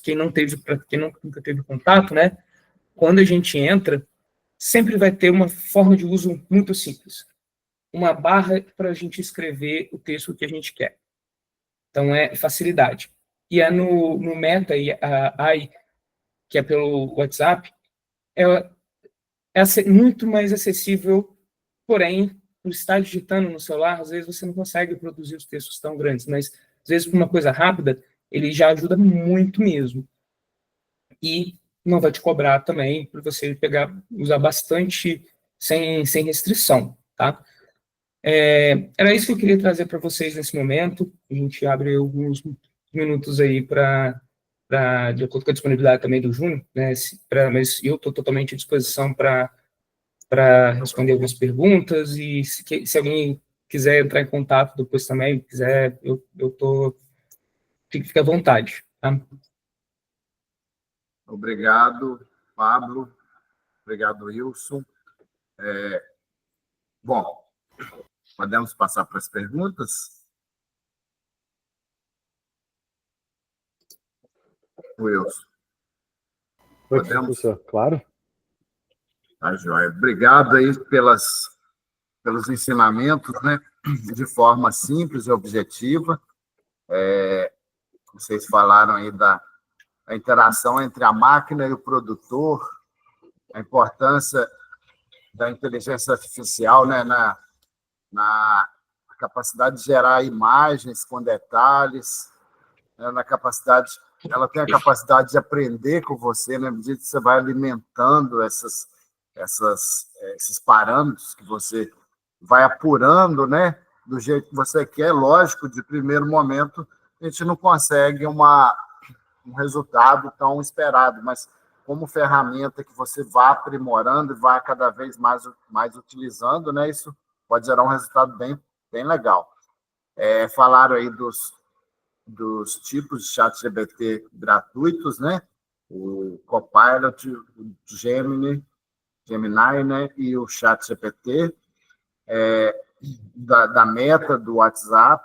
quem nunca teve contato, né, quando a gente entra, sempre vai ter uma forma de uso muito simples. Uma barra para a gente escrever o texto que a gente quer. Então, é facilidade. E no Meta AI, que é pelo WhatsApp, é muito mais acessível, porém, por estar digitando no celular, às vezes você não consegue produzir os textos tão grandes, mas às vezes, por uma coisa rápida, ele já ajuda muito mesmo. E não vai te cobrar também para você usar bastante sem restrição, tá? Era isso que eu queria trazer para vocês nesse momento. A gente abre alguns minutos aí de acordo com a disponibilidade também do Júnior, né? Mas eu estou totalmente à disposição para responder algumas perguntas e se alguém quiser entrar em contato depois também, quiser, fique à vontade. Tá? Obrigado, Pablo. Obrigado, Wilson. Bom, podemos passar para as perguntas? Wilson? Oi, Podemos? professor, claro. Tá, joia. Obrigado aí pelos ensinamentos, né? De forma simples e objetiva. Vocês falaram aí da interação entre a máquina e o produtor, a importância da inteligência artificial, né? Na capacidade de gerar imagens com detalhes, né? Ela tem a capacidade de aprender com você, né? À medida que você vai alimentando esses parâmetros que você vai apurando, né? Do jeito que você quer. Lógico, de primeiro momento, a gente não consegue um resultado tão esperado, mas como ferramenta que você vai aprimorando e vai cada vez mais utilizando, né? Isso pode gerar um resultado bem legal. Falaram aí dos tipos de ChatGPT gratuitos, né? O Copilot, o Gemini, né? E o ChatGPT, da Meta, do WhatsApp.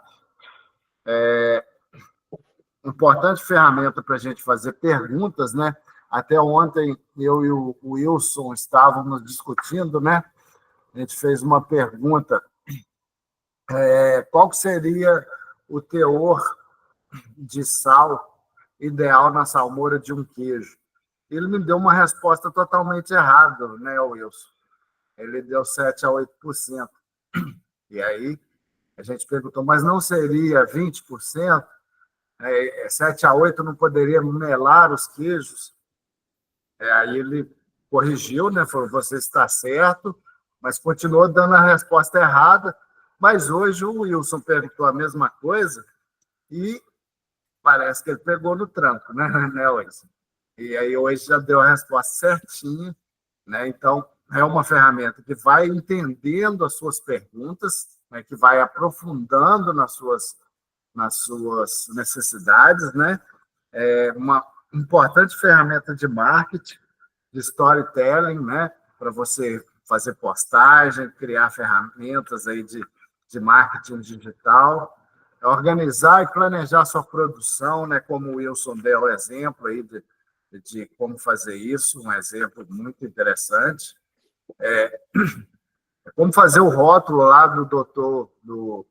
Importante ferramenta para a gente fazer perguntas, né? Até ontem, eu e o Wilson estávamos discutindo, né? A gente fez uma pergunta, qual seria o teor de sal ideal na salmoura de um queijo? Ele me deu uma resposta totalmente errada, né, Wilson? Ele deu 7 a 8%. E aí, a gente perguntou, mas não seria 20%? 7 a 8% não poderia melar os queijos? Aí ele corrigiu, né? Falou, você está certo, mas continuou dando a resposta errada. Mas hoje o Wilson perguntou a mesma coisa e parece que ele pegou no tranco, né, Wilson? E aí hoje já deu a resposta certinha, né? Então, é uma ferramenta que vai entendendo as suas perguntas, né? Que vai aprofundando nas suas necessidades, né? Uma importante ferramenta de marketing, de storytelling, né? Para você fazer postagem, criar ferramentas aí de marketing digital, organizar e planejar sua produção, né? Como o Wilson deu o exemplo aí de como fazer isso, um exemplo muito interessante. Como fazer o rótulo lá do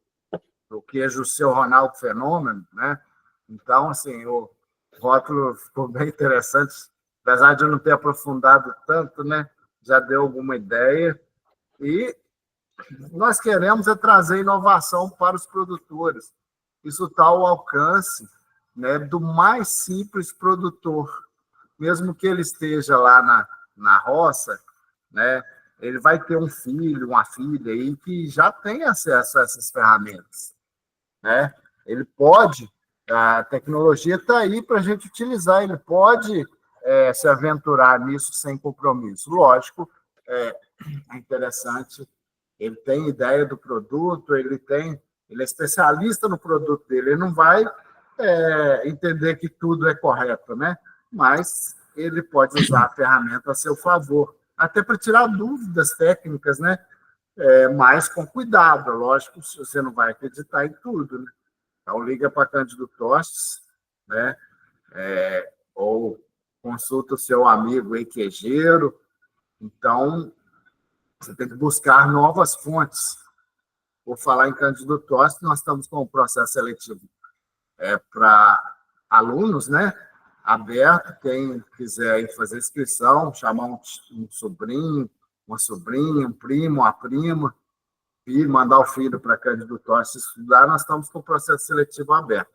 queijo Seu Ronaldo Fenômeno, né? Então, assim, o rótulo ficou bem interessante, apesar de eu não ter aprofundado tanto, né? Já deu alguma ideia. E nós queremos trazer inovação para os produtores. Isso está ao alcance, né, do mais simples produtor. Mesmo que ele esteja lá na roça, né, ele vai ter um filho, uma filha aí que já tem acesso a essas ferramentas, né? Ele pode, a tecnologia está aí para a gente utilizar, ele pode se aventurar nisso sem compromisso. Lógico, é interessante, ele tem ideia do produto, ele é especialista no produto dele, ele não vai entender que tudo é correto, né? Mas ele pode usar a ferramenta a seu favor, até para tirar dúvidas técnicas, né? Mas com cuidado, lógico, você não vai acreditar em tudo, né? Então, liga para Cândido Tostes, né? Ou consulta o seu amigo queijeiro. Então, você tem que buscar novas fontes. Por falar em Cândido Tostes, nós estamos com um processo seletivo para alunos, né? Aberto, quem quiser ir fazer inscrição, chamar um sobrinho, uma sobrinha, um primo, uma prima, e mandar o filho para Cândido Tostes estudar, nós estamos com o processo seletivo aberto.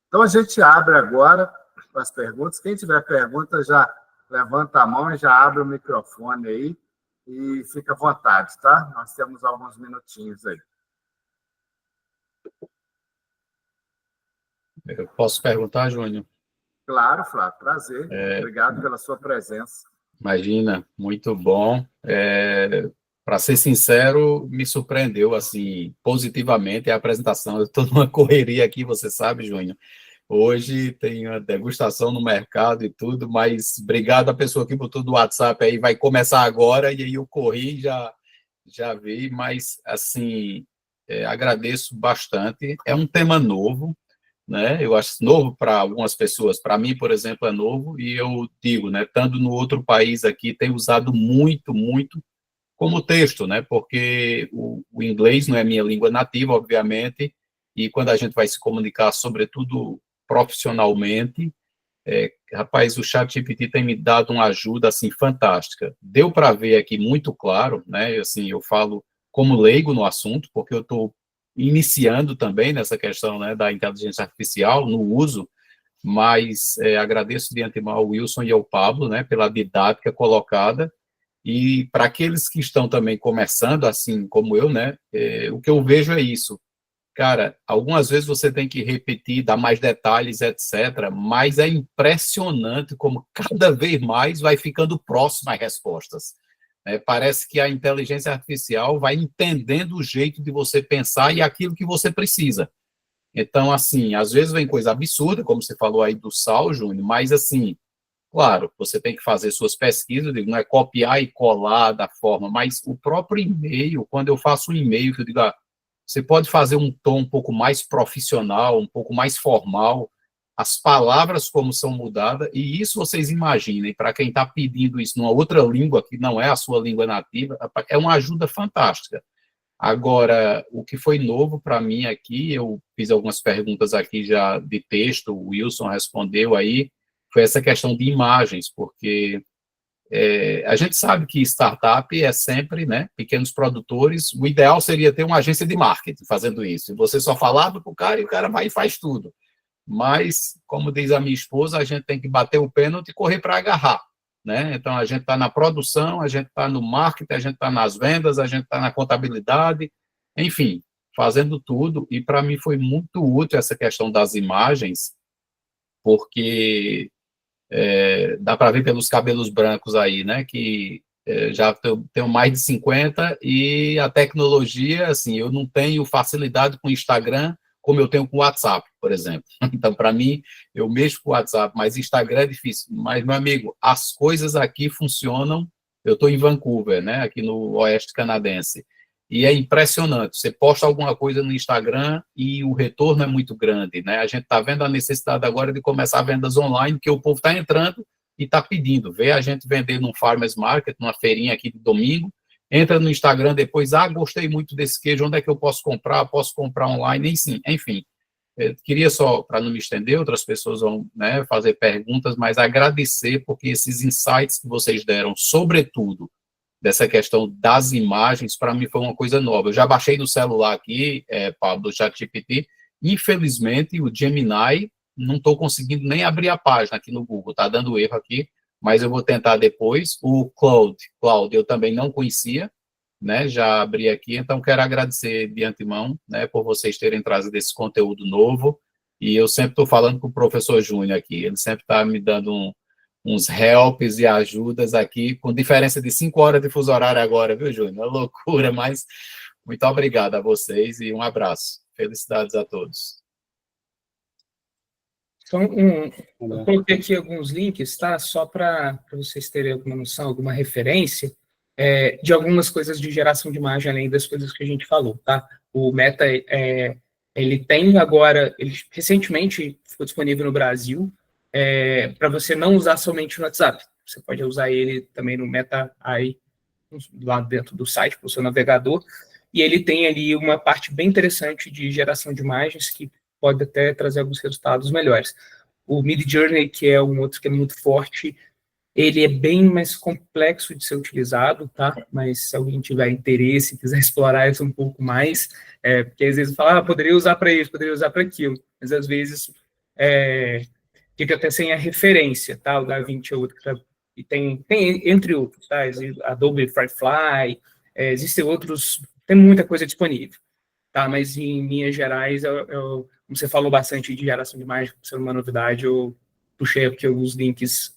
Então, a gente abre agora as perguntas. Quem tiver pergunta, já levanta a mão e já abre o microfone aí e fica à vontade, tá? Nós temos alguns minutinhos aí. Eu posso perguntar, Júnior? Claro, Flávio, prazer. Obrigado pela sua presença. Imagina, muito bom. Para ser sincero, me surpreendeu assim positivamente a apresentação. Eu estou numa correria aqui, você sabe, Júnior. Hoje tem a degustação no mercado e tudo, mas obrigado à pessoa que botou do WhatsApp aí, vai começar agora, e aí eu corri, já vi, mas assim, agradeço bastante. É um tema novo, né? Eu acho novo para algumas pessoas. Para mim, por exemplo, é novo, e eu digo, né, estando no outro país aqui, tenho usado muito, muito como texto, né? Porque o inglês não é minha língua nativa, obviamente, e quando a gente vai se comunicar, sobretudo profissionalmente, rapaz, o ChatGPT tem me dado uma ajuda assim fantástica. Deu para ver aqui muito claro, né? Assim, eu falo como leigo no assunto, porque eu estou iniciando também nessa questão, né, da inteligência artificial no uso, mas agradeço de antemão ao Wilson e ao Pablo, né, pela didática colocada. E para aqueles que estão também começando, assim como eu, né, o que eu vejo é isso. Cara, algumas vezes você tem que repetir, dar mais detalhes, etc., mas é impressionante como cada vez mais vai ficando próximo às respostas. Parece que a inteligência artificial vai entendendo o jeito de você pensar e aquilo que você precisa. Então, assim, às vezes vem coisa absurda, como você falou aí do sal, Júnior, mas, assim, claro, você tem que fazer suas pesquisas, não é copiar e colar da forma, mas o próprio e-mail, quando eu faço um e-mail, que eu digo, você pode fazer um tom um pouco mais profissional, um pouco mais formal, as palavras como são mudadas, e isso vocês imaginem, para quem está pedindo isso numa outra língua, que não é a sua língua nativa, é uma ajuda fantástica. Agora, o que foi novo para mim aqui, eu fiz algumas perguntas aqui já de texto, o Wilson respondeu aí, foi essa questão de imagens, porque a gente sabe que startup é sempre, né, pequenos produtores, o ideal seria ter uma agência de marketing fazendo isso, e você só falava para o cara e o cara vai e faz tudo. Mas, como diz a minha esposa, a gente tem que bater o pênalti e correr para agarrar, né? Então, a gente está na produção, a gente está no marketing, a gente está nas vendas, a gente está na contabilidade, enfim, fazendo tudo, e para mim foi muito útil essa questão das imagens, porque dá para ver pelos cabelos brancos aí, né, que já tenho mais de 50 e a tecnologia, assim, eu não tenho facilidade com o Instagram como eu tenho com o WhatsApp, por exemplo. Então, para mim, eu mexo com o WhatsApp, mas Instagram é difícil. Mas, meu amigo, as coisas aqui funcionam. Eu estou em Vancouver, né, aqui no oeste canadense, e é impressionante. Você posta alguma coisa no Instagram e o retorno é muito grande, né? A gente está vendo a necessidade agora de começar vendas online, que o povo está entrando e está pedindo. Vê a gente vender num farmers market, numa feirinha aqui de domingo, entra no Instagram depois, gostei muito desse queijo, onde é que eu posso comprar? Posso comprar online? Enfim. Eu queria só, para não me estender, outras pessoas vão, né, fazer perguntas, mas agradecer, porque esses insights que vocês deram, sobretudo, dessa questão das imagens, para mim foi uma coisa nova. Eu já baixei no celular aqui, Pablo, do ChatGPT, infelizmente o Gemini, não estou conseguindo nem abrir a página aqui no Google, está dando erro aqui, mas eu vou tentar depois. O Claude, eu também não conhecia, né, já abri aqui, então quero agradecer de antemão, né, por vocês terem trazido esse conteúdo novo, e eu sempre estou falando com o professor Júnior aqui, ele sempre está me dando uns helps e ajudas aqui, com diferença de 5 horas de fuso horário agora, viu, Júnior? É loucura, mas muito obrigado a vocês e um abraço. Felicidades a todos. Então, eu coloquei aqui alguns links, tá? Só para vocês terem alguma noção, alguma referência de algumas coisas de geração de imagem, além das coisas que a gente falou, tá? O Meta, ele tem agora, ele recentemente ficou disponível no Brasil, para você não usar somente no WhatsApp. Você pode usar ele também no Meta AI, lá dentro do site, para o seu navegador, e ele tem ali uma parte bem interessante de geração de imagens que pode até trazer alguns resultados melhores. O Midjourney, que é um outro que é muito forte, ele é bem mais complexo de ser utilizado, tá? Mas se alguém tiver interesse, quiser explorar isso um pouco mais, porque às vezes fala, poderia usar para isso, poderia usar para aquilo, mas às vezes fica até sem a referência, tá? O DaVinci é outro que e tem entre outros, tá? Adobe Firefly, existem outros, tem muita coisa disponível, tá? Mas em linhas gerais, como você falou bastante de geração de imagem, por ser uma novidade, eu puxei aqui alguns links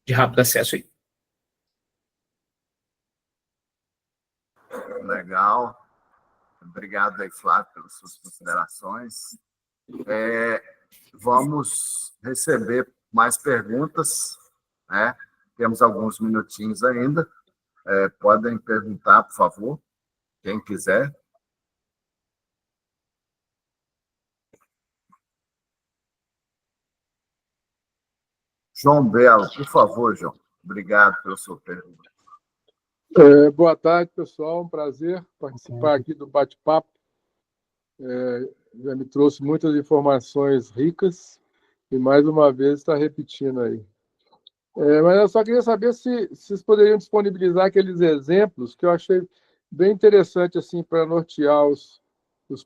de rápido acesso aí. Legal. Obrigado aí, Flávio, pelas suas considerações. Vamos receber mais perguntas, né? Temos alguns minutinhos ainda. Podem perguntar, por favor, quem quiser. João Belo, por favor, João. Obrigado pela sua pergunta. Boa tarde, pessoal. Um prazer participar aqui do bate-papo. Já me trouxe muitas informações ricas e, mais uma vez, está repetindo aí. Mas eu só queria saber se vocês poderiam disponibilizar aqueles exemplos que eu achei bem interessante assim, para nortear os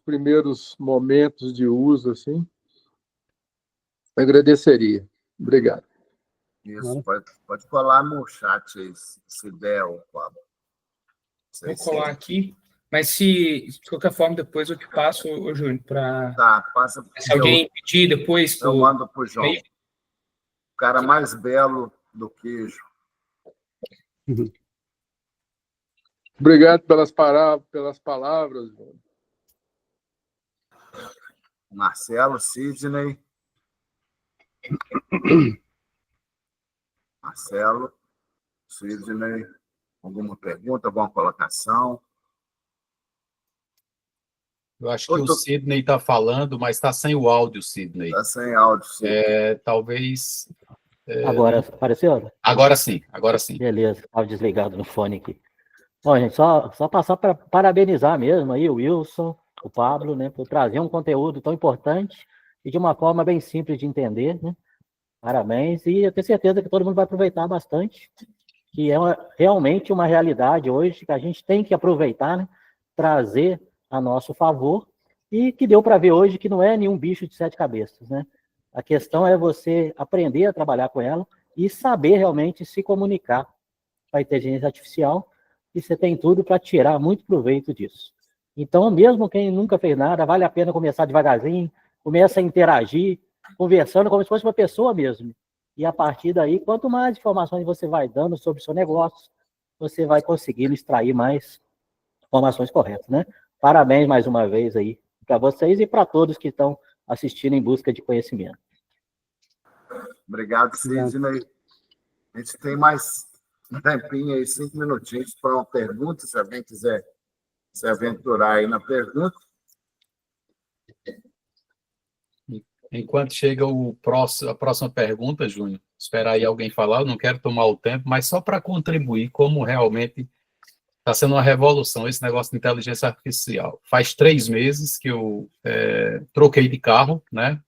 primeiros momentos de uso. Assim. Agradeceria. Obrigado. Isso, pode colar no chat aí, se der, Pablo. Vou colar aqui, mas de qualquer forma, depois eu te passo, Júnior, para... Tá, passa. Se alguém pedir depois... Eu mando para o João. O cara mais belo do queijo. Obrigado pelas palavras. Marcelo, Sidney. Marcelo, Sidney, alguma pergunta, alguma colocação? Eu acho que o Sidney está falando, mas está sem o áudio, Sidney. Está sem áudio, Sidney. Talvez... Agora, apareceu? Agora sim, agora sim. Beleza, estava desligado no fone aqui. Bom, gente, só passar para parabenizar mesmo aí o Wilson, o Pablo, né, por trazer um conteúdo tão importante e de uma forma bem simples de entender, né? Parabéns, e eu tenho certeza que todo mundo vai aproveitar bastante, que é realmente uma realidade hoje que a gente tem que aproveitar, né, trazer a nosso favor, e que deu para ver hoje que não é nenhum bicho de 7 cabeças, né? A questão é você aprender a trabalhar com ela e saber realmente se comunicar com a inteligência artificial, e você tem tudo para tirar muito proveito disso. Então, mesmo quem nunca fez nada, vale a pena começar devagarzinho, começa a interagir, conversando como se fosse uma pessoa mesmo. E a partir daí, quanto mais informações você vai dando sobre o seu negócio, você vai conseguindo extrair mais informações corretas, né? Parabéns mais uma vez aí para vocês e para todos que estão assistindo em busca de conhecimento. Obrigado, Sidney. A gente tem mais um tempinho aí, 5 minutinhos para uma pergunta, se alguém quiser se aventurar aí na pergunta. Enquanto chega a próxima pergunta, Júnior, esperar aí alguém falar, eu não quero tomar o tempo, mas só para contribuir como realmente está sendo uma revolução esse negócio de inteligência artificial. Faz 3 meses que eu troquei de carro, né?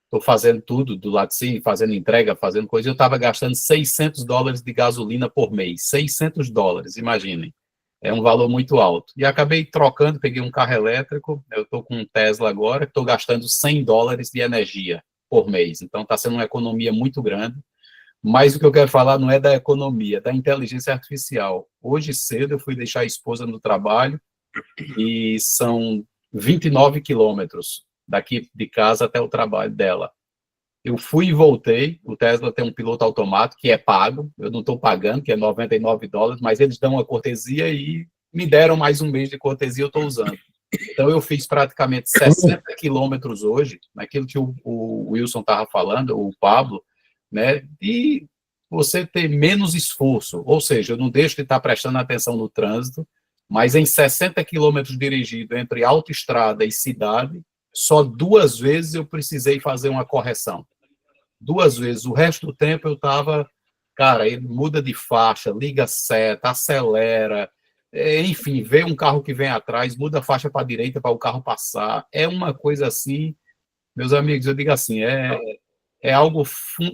Estou fazendo tudo do lado de cima, fazendo entrega, fazendo coisa, eu estava gastando $600 de gasolina por mês. $600, imaginem. É um valor muito alto. E acabei trocando, peguei um carro elétrico, eu estou com um Tesla agora, estou gastando $100 de energia por mês. Então, está sendo uma economia muito grande. Mas o que eu quero falar não é da economia, é da inteligência artificial. Hoje cedo eu fui deixar a esposa no trabalho e são 29 quilômetros daqui de casa até o trabalho dela. Eu fui e voltei, o Tesla tem um piloto automático que é pago, eu não estou pagando, que é $99, mas eles dão uma cortesia e me deram mais um mês de cortesia, eu estou usando. Então eu fiz praticamente 60 quilômetros hoje, naquilo que o Wilson estava falando, o Pablo, né, de você ter menos esforço, ou seja, eu não deixo de estar prestando atenção no trânsito, mas em 60 quilômetros dirigido entre autoestrada e cidade, só 2 vezes eu precisei fazer uma correção. 2 vezes. O resto do tempo eu estava, cara, ele muda de faixa, liga a seta, acelera, enfim, vê um carro que vem atrás, muda a faixa para a direita para o carro passar. É uma coisa assim, meus amigos, eu digo assim, é algo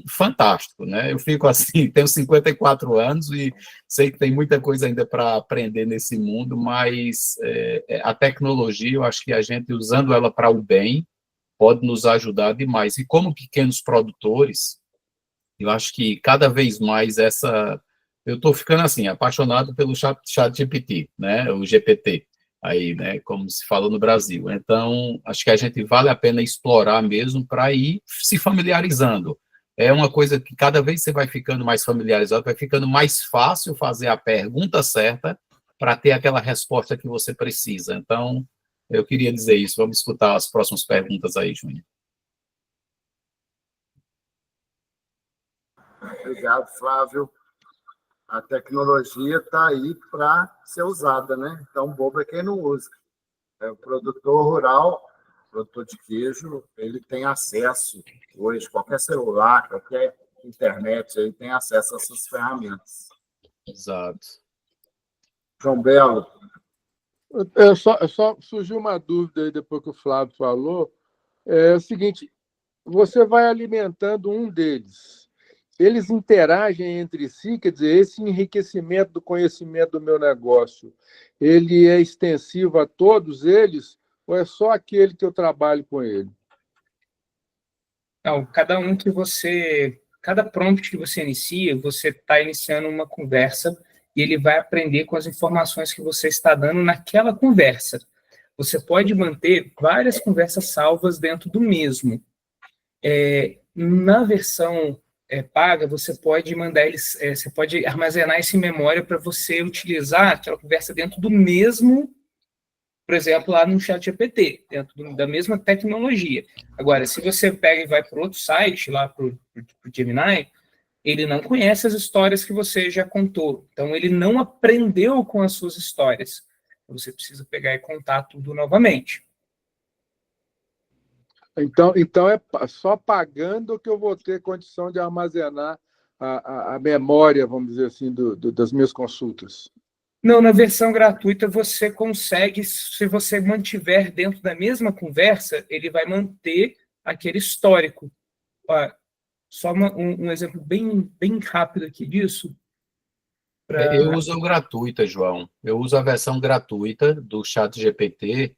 fantástico, né? Eu fico assim, tenho 54 anos e sei que tem muita coisa ainda para aprender nesse mundo, mas a tecnologia, eu acho que a gente, usando ela para o bem, pode nos ajudar demais. E como pequenos produtores, eu acho que cada vez mais eu estou ficando assim, apaixonado pelo ChatGPT, né? O GPT, aí, né? Como se fala no Brasil. Então, acho que a gente vale a pena explorar mesmo para ir se familiarizando. É uma coisa que cada vez você vai ficando mais familiarizado, vai ficando mais fácil fazer a pergunta certa para ter aquela resposta que você precisa. Então, eu queria dizer isso. Vamos escutar as próximas perguntas aí, Júnior. Obrigado, Flávio. A tecnologia está aí para ser usada, né? Então, bobo é quem não usa. O produtor rural, produtor de queijo, ele tem acesso hoje, qualquer celular, qualquer internet aí tem acesso a essas ferramentas. Exato. João Belo, Só surgiu uma dúvida aí depois que o Flávio falou. É o seguinte, você vai alimentando um deles. Eles interagem entre si, quer dizer, esse enriquecimento do conhecimento do meu negócio, ele é extensivo a todos eles ou é só aquele que eu trabalho com ele? Não, cada prompt que você inicia, você está iniciando uma conversa e ele vai aprender com as informações que você está dando naquela conversa. Você pode manter várias conversas salvas dentro do mesmo. Na versão paga, você pode mandar eles, você pode armazenar isso em memória para você utilizar aquela conversa dentro do mesmo, por exemplo, lá no ChatGPT, dentro da mesma tecnologia. Agora, se você pega e vai para outro site, lá para o Gemini, ele não conhece as histórias que você já contou. Então, ele não aprendeu com as suas histórias. Você precisa pegar e contar tudo novamente. Então é só pagando que eu vou ter condição de armazenar a memória, vamos dizer assim, das minhas consultas. Não, na versão gratuita você consegue, se você mantiver dentro da mesma conversa, ele vai manter aquele histórico. Ó, só um exemplo bem rápido aqui disso. Eu uso o gratuita, João. Eu uso a versão gratuita do ChatGPT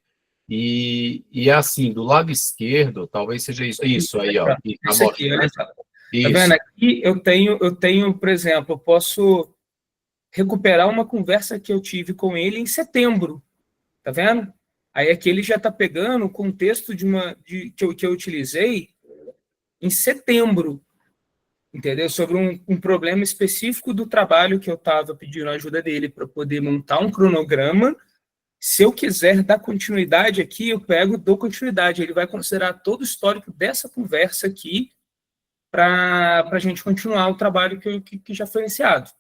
e assim, do lado esquerdo, talvez seja isso aí, ó. Que tá Isso aqui, olha só. Tá isso. vendo? Aqui eu tenho, por exemplo, eu posso recuperar uma conversa que eu tive com ele em setembro, tá vendo? Aí aqui ele já está pegando o contexto que eu utilizei em setembro, entendeu? Sobre um problema específico do trabalho que eu estava pedindo a ajuda dele para poder montar um cronograma. Se eu quiser dar continuidade aqui, eu dou continuidade. Ele vai considerar todo o histórico dessa conversa aqui para a gente continuar o trabalho que já foi iniciado.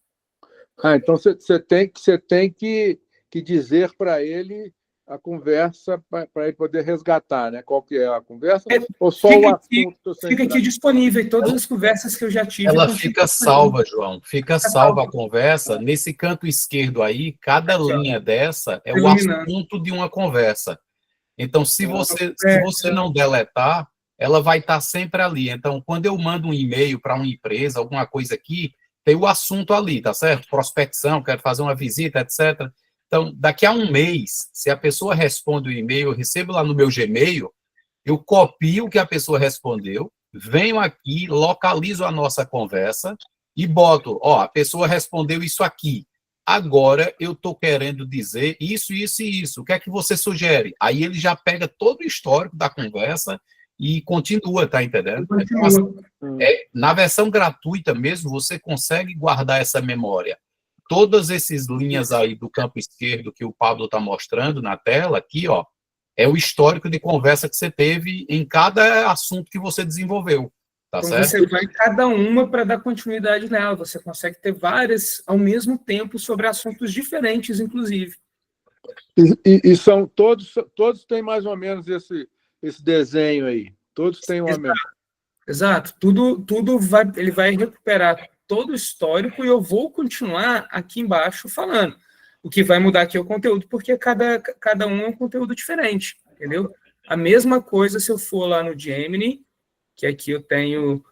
Então você tem que dizer para ele a conversa para ele poder resgatar, né? Qual que é a conversa? Ou só o assunto? Fica aqui disponível, todas as conversas que eu já tive. Ela fica salva, João. Fica salva a conversa. Nesse canto esquerdo aí, cada linha dessa é o assunto de uma conversa. Então, se você não deletar, ela vai estar sempre ali. Então, quando eu mando um e-mail para uma empresa, alguma coisa aqui, tem o assunto ali, tá certo? Prospecção, quero fazer uma visita, etc. Então, daqui a um mês, se a pessoa responde o e-mail, eu recebo lá no meu Gmail, eu copio o que a pessoa respondeu, venho aqui, localizo a nossa conversa e boto, a pessoa respondeu isso aqui. Agora eu estou querendo dizer isso, isso e isso. O que é que você sugere? Aí ele já pega todo o histórico da conversa e continua, tá entendendo? Então, assim, na versão gratuita mesmo, você consegue guardar essa memória. Todas essas linhas aí do campo esquerdo que o Pablo está mostrando na tela, aqui, ó, é o histórico de conversa que você teve em cada assunto que você desenvolveu, tá então, certo? você vai cada uma para dar continuidade nela. Você consegue ter várias ao mesmo tempo sobre assuntos diferentes, inclusive. E são todos têm mais ou menos esse desenho aí. Todos têm uma mesma. Exato. Ele vai recuperar todo o histórico e eu vou continuar aqui embaixo falando. O que vai mudar aqui é o conteúdo, porque cada um é um conteúdo diferente, entendeu? A mesma coisa se eu for lá no Gemini, que aqui eu tenho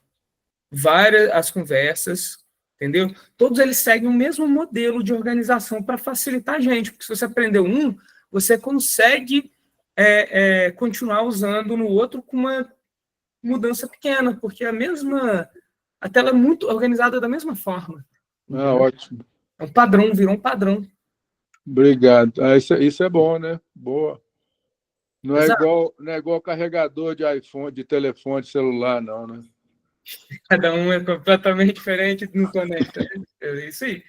as conversas, entendeu? Todos eles seguem o mesmo modelo de organização para facilitar a gente, porque se você aprendeu você consegue continuar usando no outro com uma mudança pequena, porque a tela é muito organizada da mesma forma. Ótimo. É um padrão, virou um padrão. Obrigado. Isso é bom, né? Boa. Não é igual carregador de iPhone, de telefone, de celular, não, né? Cada um é completamente diferente, não conecta. É isso aí.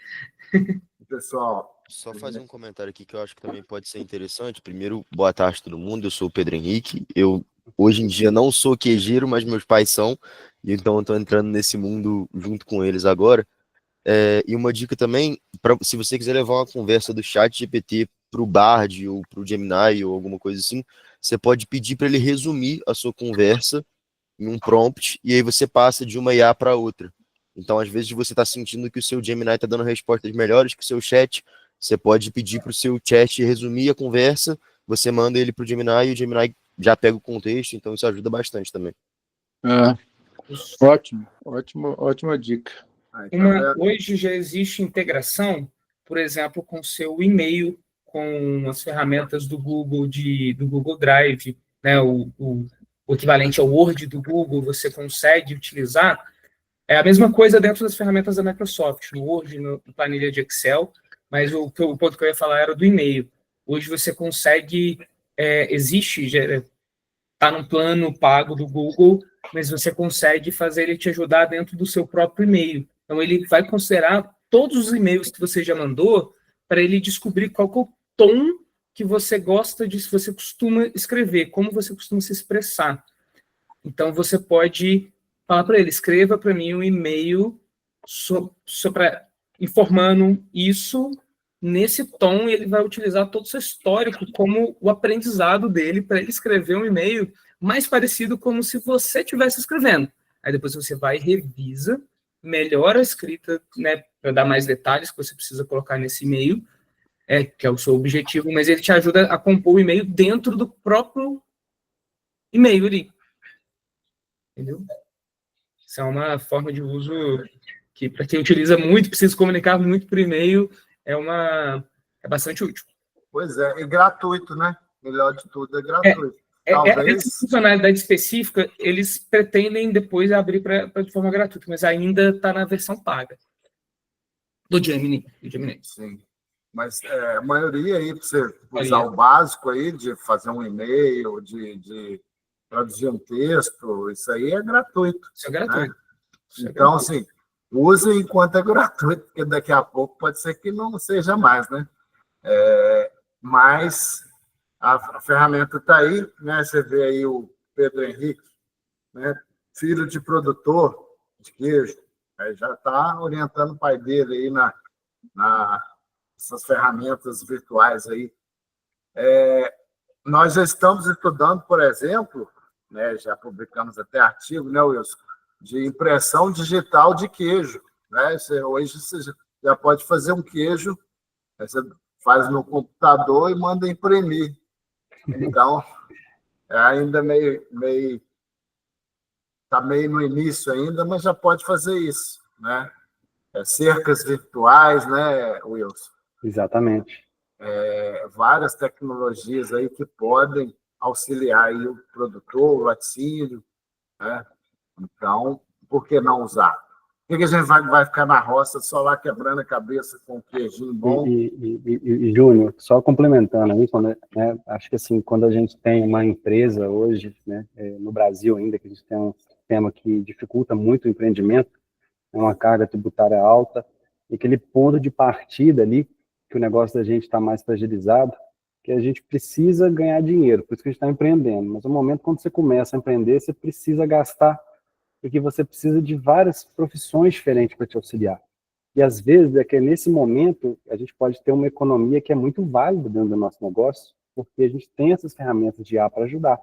Pessoal, só fazer um comentário aqui que eu acho que também pode ser interessante. Primeiro, boa tarde a todo mundo. Eu sou o Pedro Henrique. Eu, hoje em dia, não sou quejeiro, mas meus pais são. Então, eu estou entrando nesse mundo junto com eles agora. E uma dica também, se você quiser levar uma conversa do ChatGPT para o Bard ou para o Gemini ou alguma coisa assim, você pode pedir para ele resumir a sua conversa em um prompt e aí você passa de uma IA para outra. Então, às vezes, você está sentindo que o seu Gemini está dando respostas melhores que o seu chat, você pode pedir para o seu chat resumir a conversa, você manda ele para o Gemini e o Gemini já pega o contexto, então isso ajuda bastante também. Ótimo, ótima dica. Hoje já existe integração, por exemplo, com o seu e-mail, com as ferramentas do Google, do Google Drive, né, o equivalente ao Word do Google, você consegue utilizar. É a mesma coisa dentro das ferramentas da Microsoft, no Word, no planilha de Excel, mas o ponto que eu ia falar era do e-mail. Hoje você consegue, está num plano pago do Google, mas você consegue fazer ele te ajudar dentro do seu próprio e-mail. Então, ele vai considerar todos os e-mails que você já mandou para ele descobrir qual que é o tom que você gosta de, se você costuma escrever, como você costuma se expressar. Então, você pode falar para ele, escreva para mim um e-mail informando isso nesse tom, e ele vai utilizar todo o seu histórico como o aprendizado dele para ele escrever um e-mail mais parecido como se você estivesse escrevendo. Aí depois você vai e revisa, melhora a escrita, né, para dar mais detalhes que você precisa colocar nesse e-mail, que é o seu objetivo, mas ele te ajuda a compor o e-mail dentro do próprio e-mail ali. Entendeu? Isso é uma forma de uso que, para quem utiliza muito, precisa comunicar muito por e-mail, é bastante útil. Pois é, e gratuito, né? Melhor de tudo, é gratuito. Essa funcionalidade específica, eles pretendem depois abrir de forma gratuita, mas ainda está na versão paga do Gemini. Sim. Mas a maioria aí, para você usar o básico aí, de fazer um e-mail, de traduzir um texto, isso aí é gratuito. Isso é gratuito. Né? Então, assim, use enquanto é gratuito, porque daqui a pouco pode ser que não seja mais, né? Mas a ferramenta está aí, né? Você vê aí o Pedro Henrique, né? Filho de produtor de queijo, aí já está orientando o pai dele aí nessas ferramentas virtuais aí. Nós já estamos estudando, por exemplo, né? Já publicamos até artigo, né, Wilson, de impressão digital de queijo, né? Hoje você já pode fazer um queijo, você faz no computador e manda imprimir. Então, ainda está meio no início ainda, mas já pode fazer isso, né? Cercas virtuais, né, Wilson? Exatamente. Várias tecnologias aí que podem auxiliar aí o produtor, o laticínio, né? Então, por que não usar? Por que a gente vai ficar na roça só lá quebrando a cabeça com um queijinho bom? E Júnior, só complementando aí, né, acho que assim, quando a gente tem uma empresa hoje, né, no Brasil ainda, que a gente tem um sistema que dificulta muito o empreendimento, uma carga tributária alta, e aquele ponto de partida ali, que o negócio da gente está mais fragilizado, que a gente precisa ganhar dinheiro, por isso que a gente está empreendendo. Mas no momento quando você começa a empreender, você precisa gastar, porque você precisa de várias profissões diferentes para te auxiliar. E às vezes é que nesse momento a gente pode ter uma economia que é muito válida dentro do nosso negócio, porque a gente tem essas ferramentas de IA para ajudar.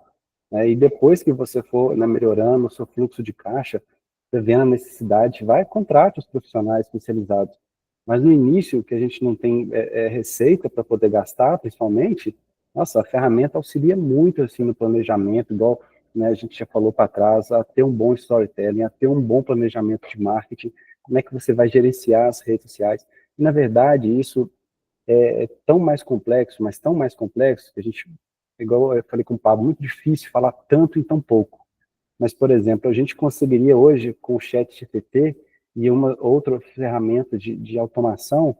Né? E depois que você for, né, melhorando o seu fluxo de caixa, você vendo a necessidade, vai contrate os profissionais especializados. Mas no início, que a gente não tem receita para poder gastar, principalmente, nossa, a ferramenta auxilia muito assim, no planejamento, igual, né, a gente já falou para trás, a ter um bom storytelling, a ter um bom planejamento de marketing, como é que você vai gerenciar as redes sociais. E, na verdade, isso é tão mais complexo, mas tão mais complexo, que a gente, igual eu falei com o Pablo, muito difícil falar tanto em tão pouco. Mas, por exemplo, a gente conseguiria hoje, com o ChatGPT e uma outra ferramenta de automação,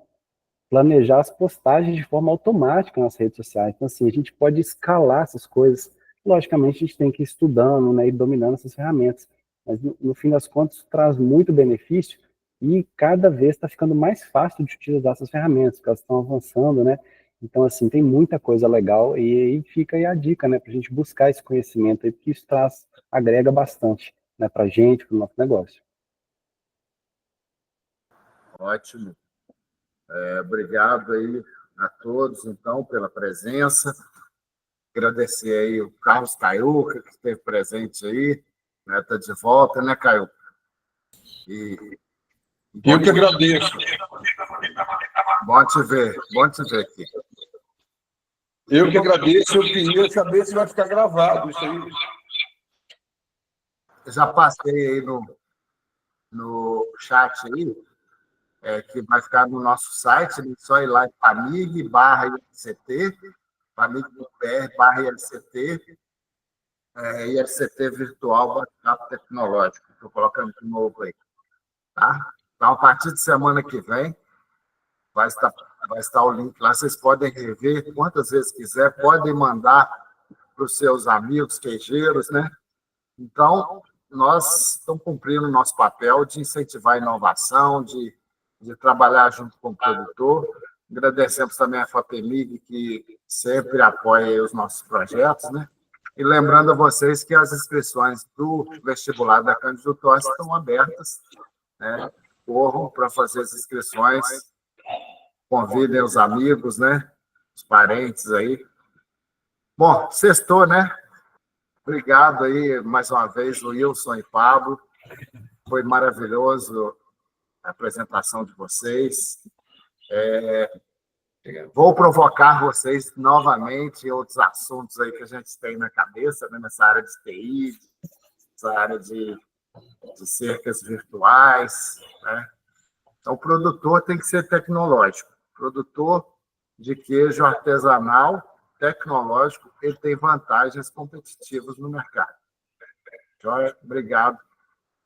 planejar as postagens de forma automática nas redes sociais. Então, assim, a gente pode escalar essas coisas. Logicamente, a gente tem que ir estudando, né, e dominando essas ferramentas. Mas, no fim das contas, isso traz muito benefício e cada vez está ficando mais fácil de utilizar essas ferramentas, porque elas estão avançando, né? Então, assim, tem muita coisa legal e aí fica aí a dica, né, para a gente buscar esse conhecimento aí, porque isso agrega bastante, né, para a gente, para o nosso negócio. Ótimo. Obrigado aí a todos, então, pela presença. Agradecer aí o Carlos Caiuca, que esteve presente aí, né, tá de volta, né, Caiuca? E Eu que agradeço. Bom te ver aqui. Eu que agradeço. Eu queria saber se vai ficar gravado isso aí. Eu já passei aí no chat aí, que vai ficar no nosso site, né? Só ir lá em Famig/ILCT, Famig.br/ILCT, ILCT Virtual Bate-Papo Tecnológico. Estou colocando de novo aí. Tá? Então, a partir de semana que vem, vai estar o link lá. Vocês podem rever quantas vezes quiser, podem mandar para os seus amigos queijeiros, né? Então, nós estamos cumprindo o nosso papel de incentivar a inovação, de trabalhar junto com o produtor. Agradecemos também a FAPEMIG, que sempre apoia os nossos projetos, né? E lembrando a vocês que as inscrições do vestibular da Cândido Torres estão abertas, né? Corram para fazer as inscrições, convidem os amigos, né? Os parentes aí. Bom, sextou, né? Obrigado aí, mais uma vez, Wilson e Pablo. Foi maravilhoso a apresentação de vocês. Vou provocar vocês novamente em outros assuntos aí que a gente tem na cabeça, né? Nessa área de TI, nessa área de cercas virtuais, né? Então, o produtor tem que ser tecnológico. Produtor de queijo artesanal, tecnológico, ele tem vantagens competitivas no mercado. Joia, obrigado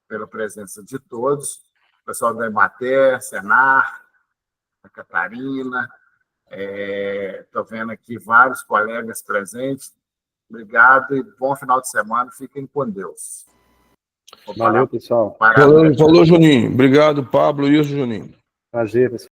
pela presença de todos. O pessoal da Emater, Senar, a Catarina, estou vendo aqui vários colegas presentes. Obrigado e bom final de semana. Fiquem com Deus. Valeu, pessoal. Falou, Juninho. Obrigado, Pablo e o Juninho. Prazer, pessoal.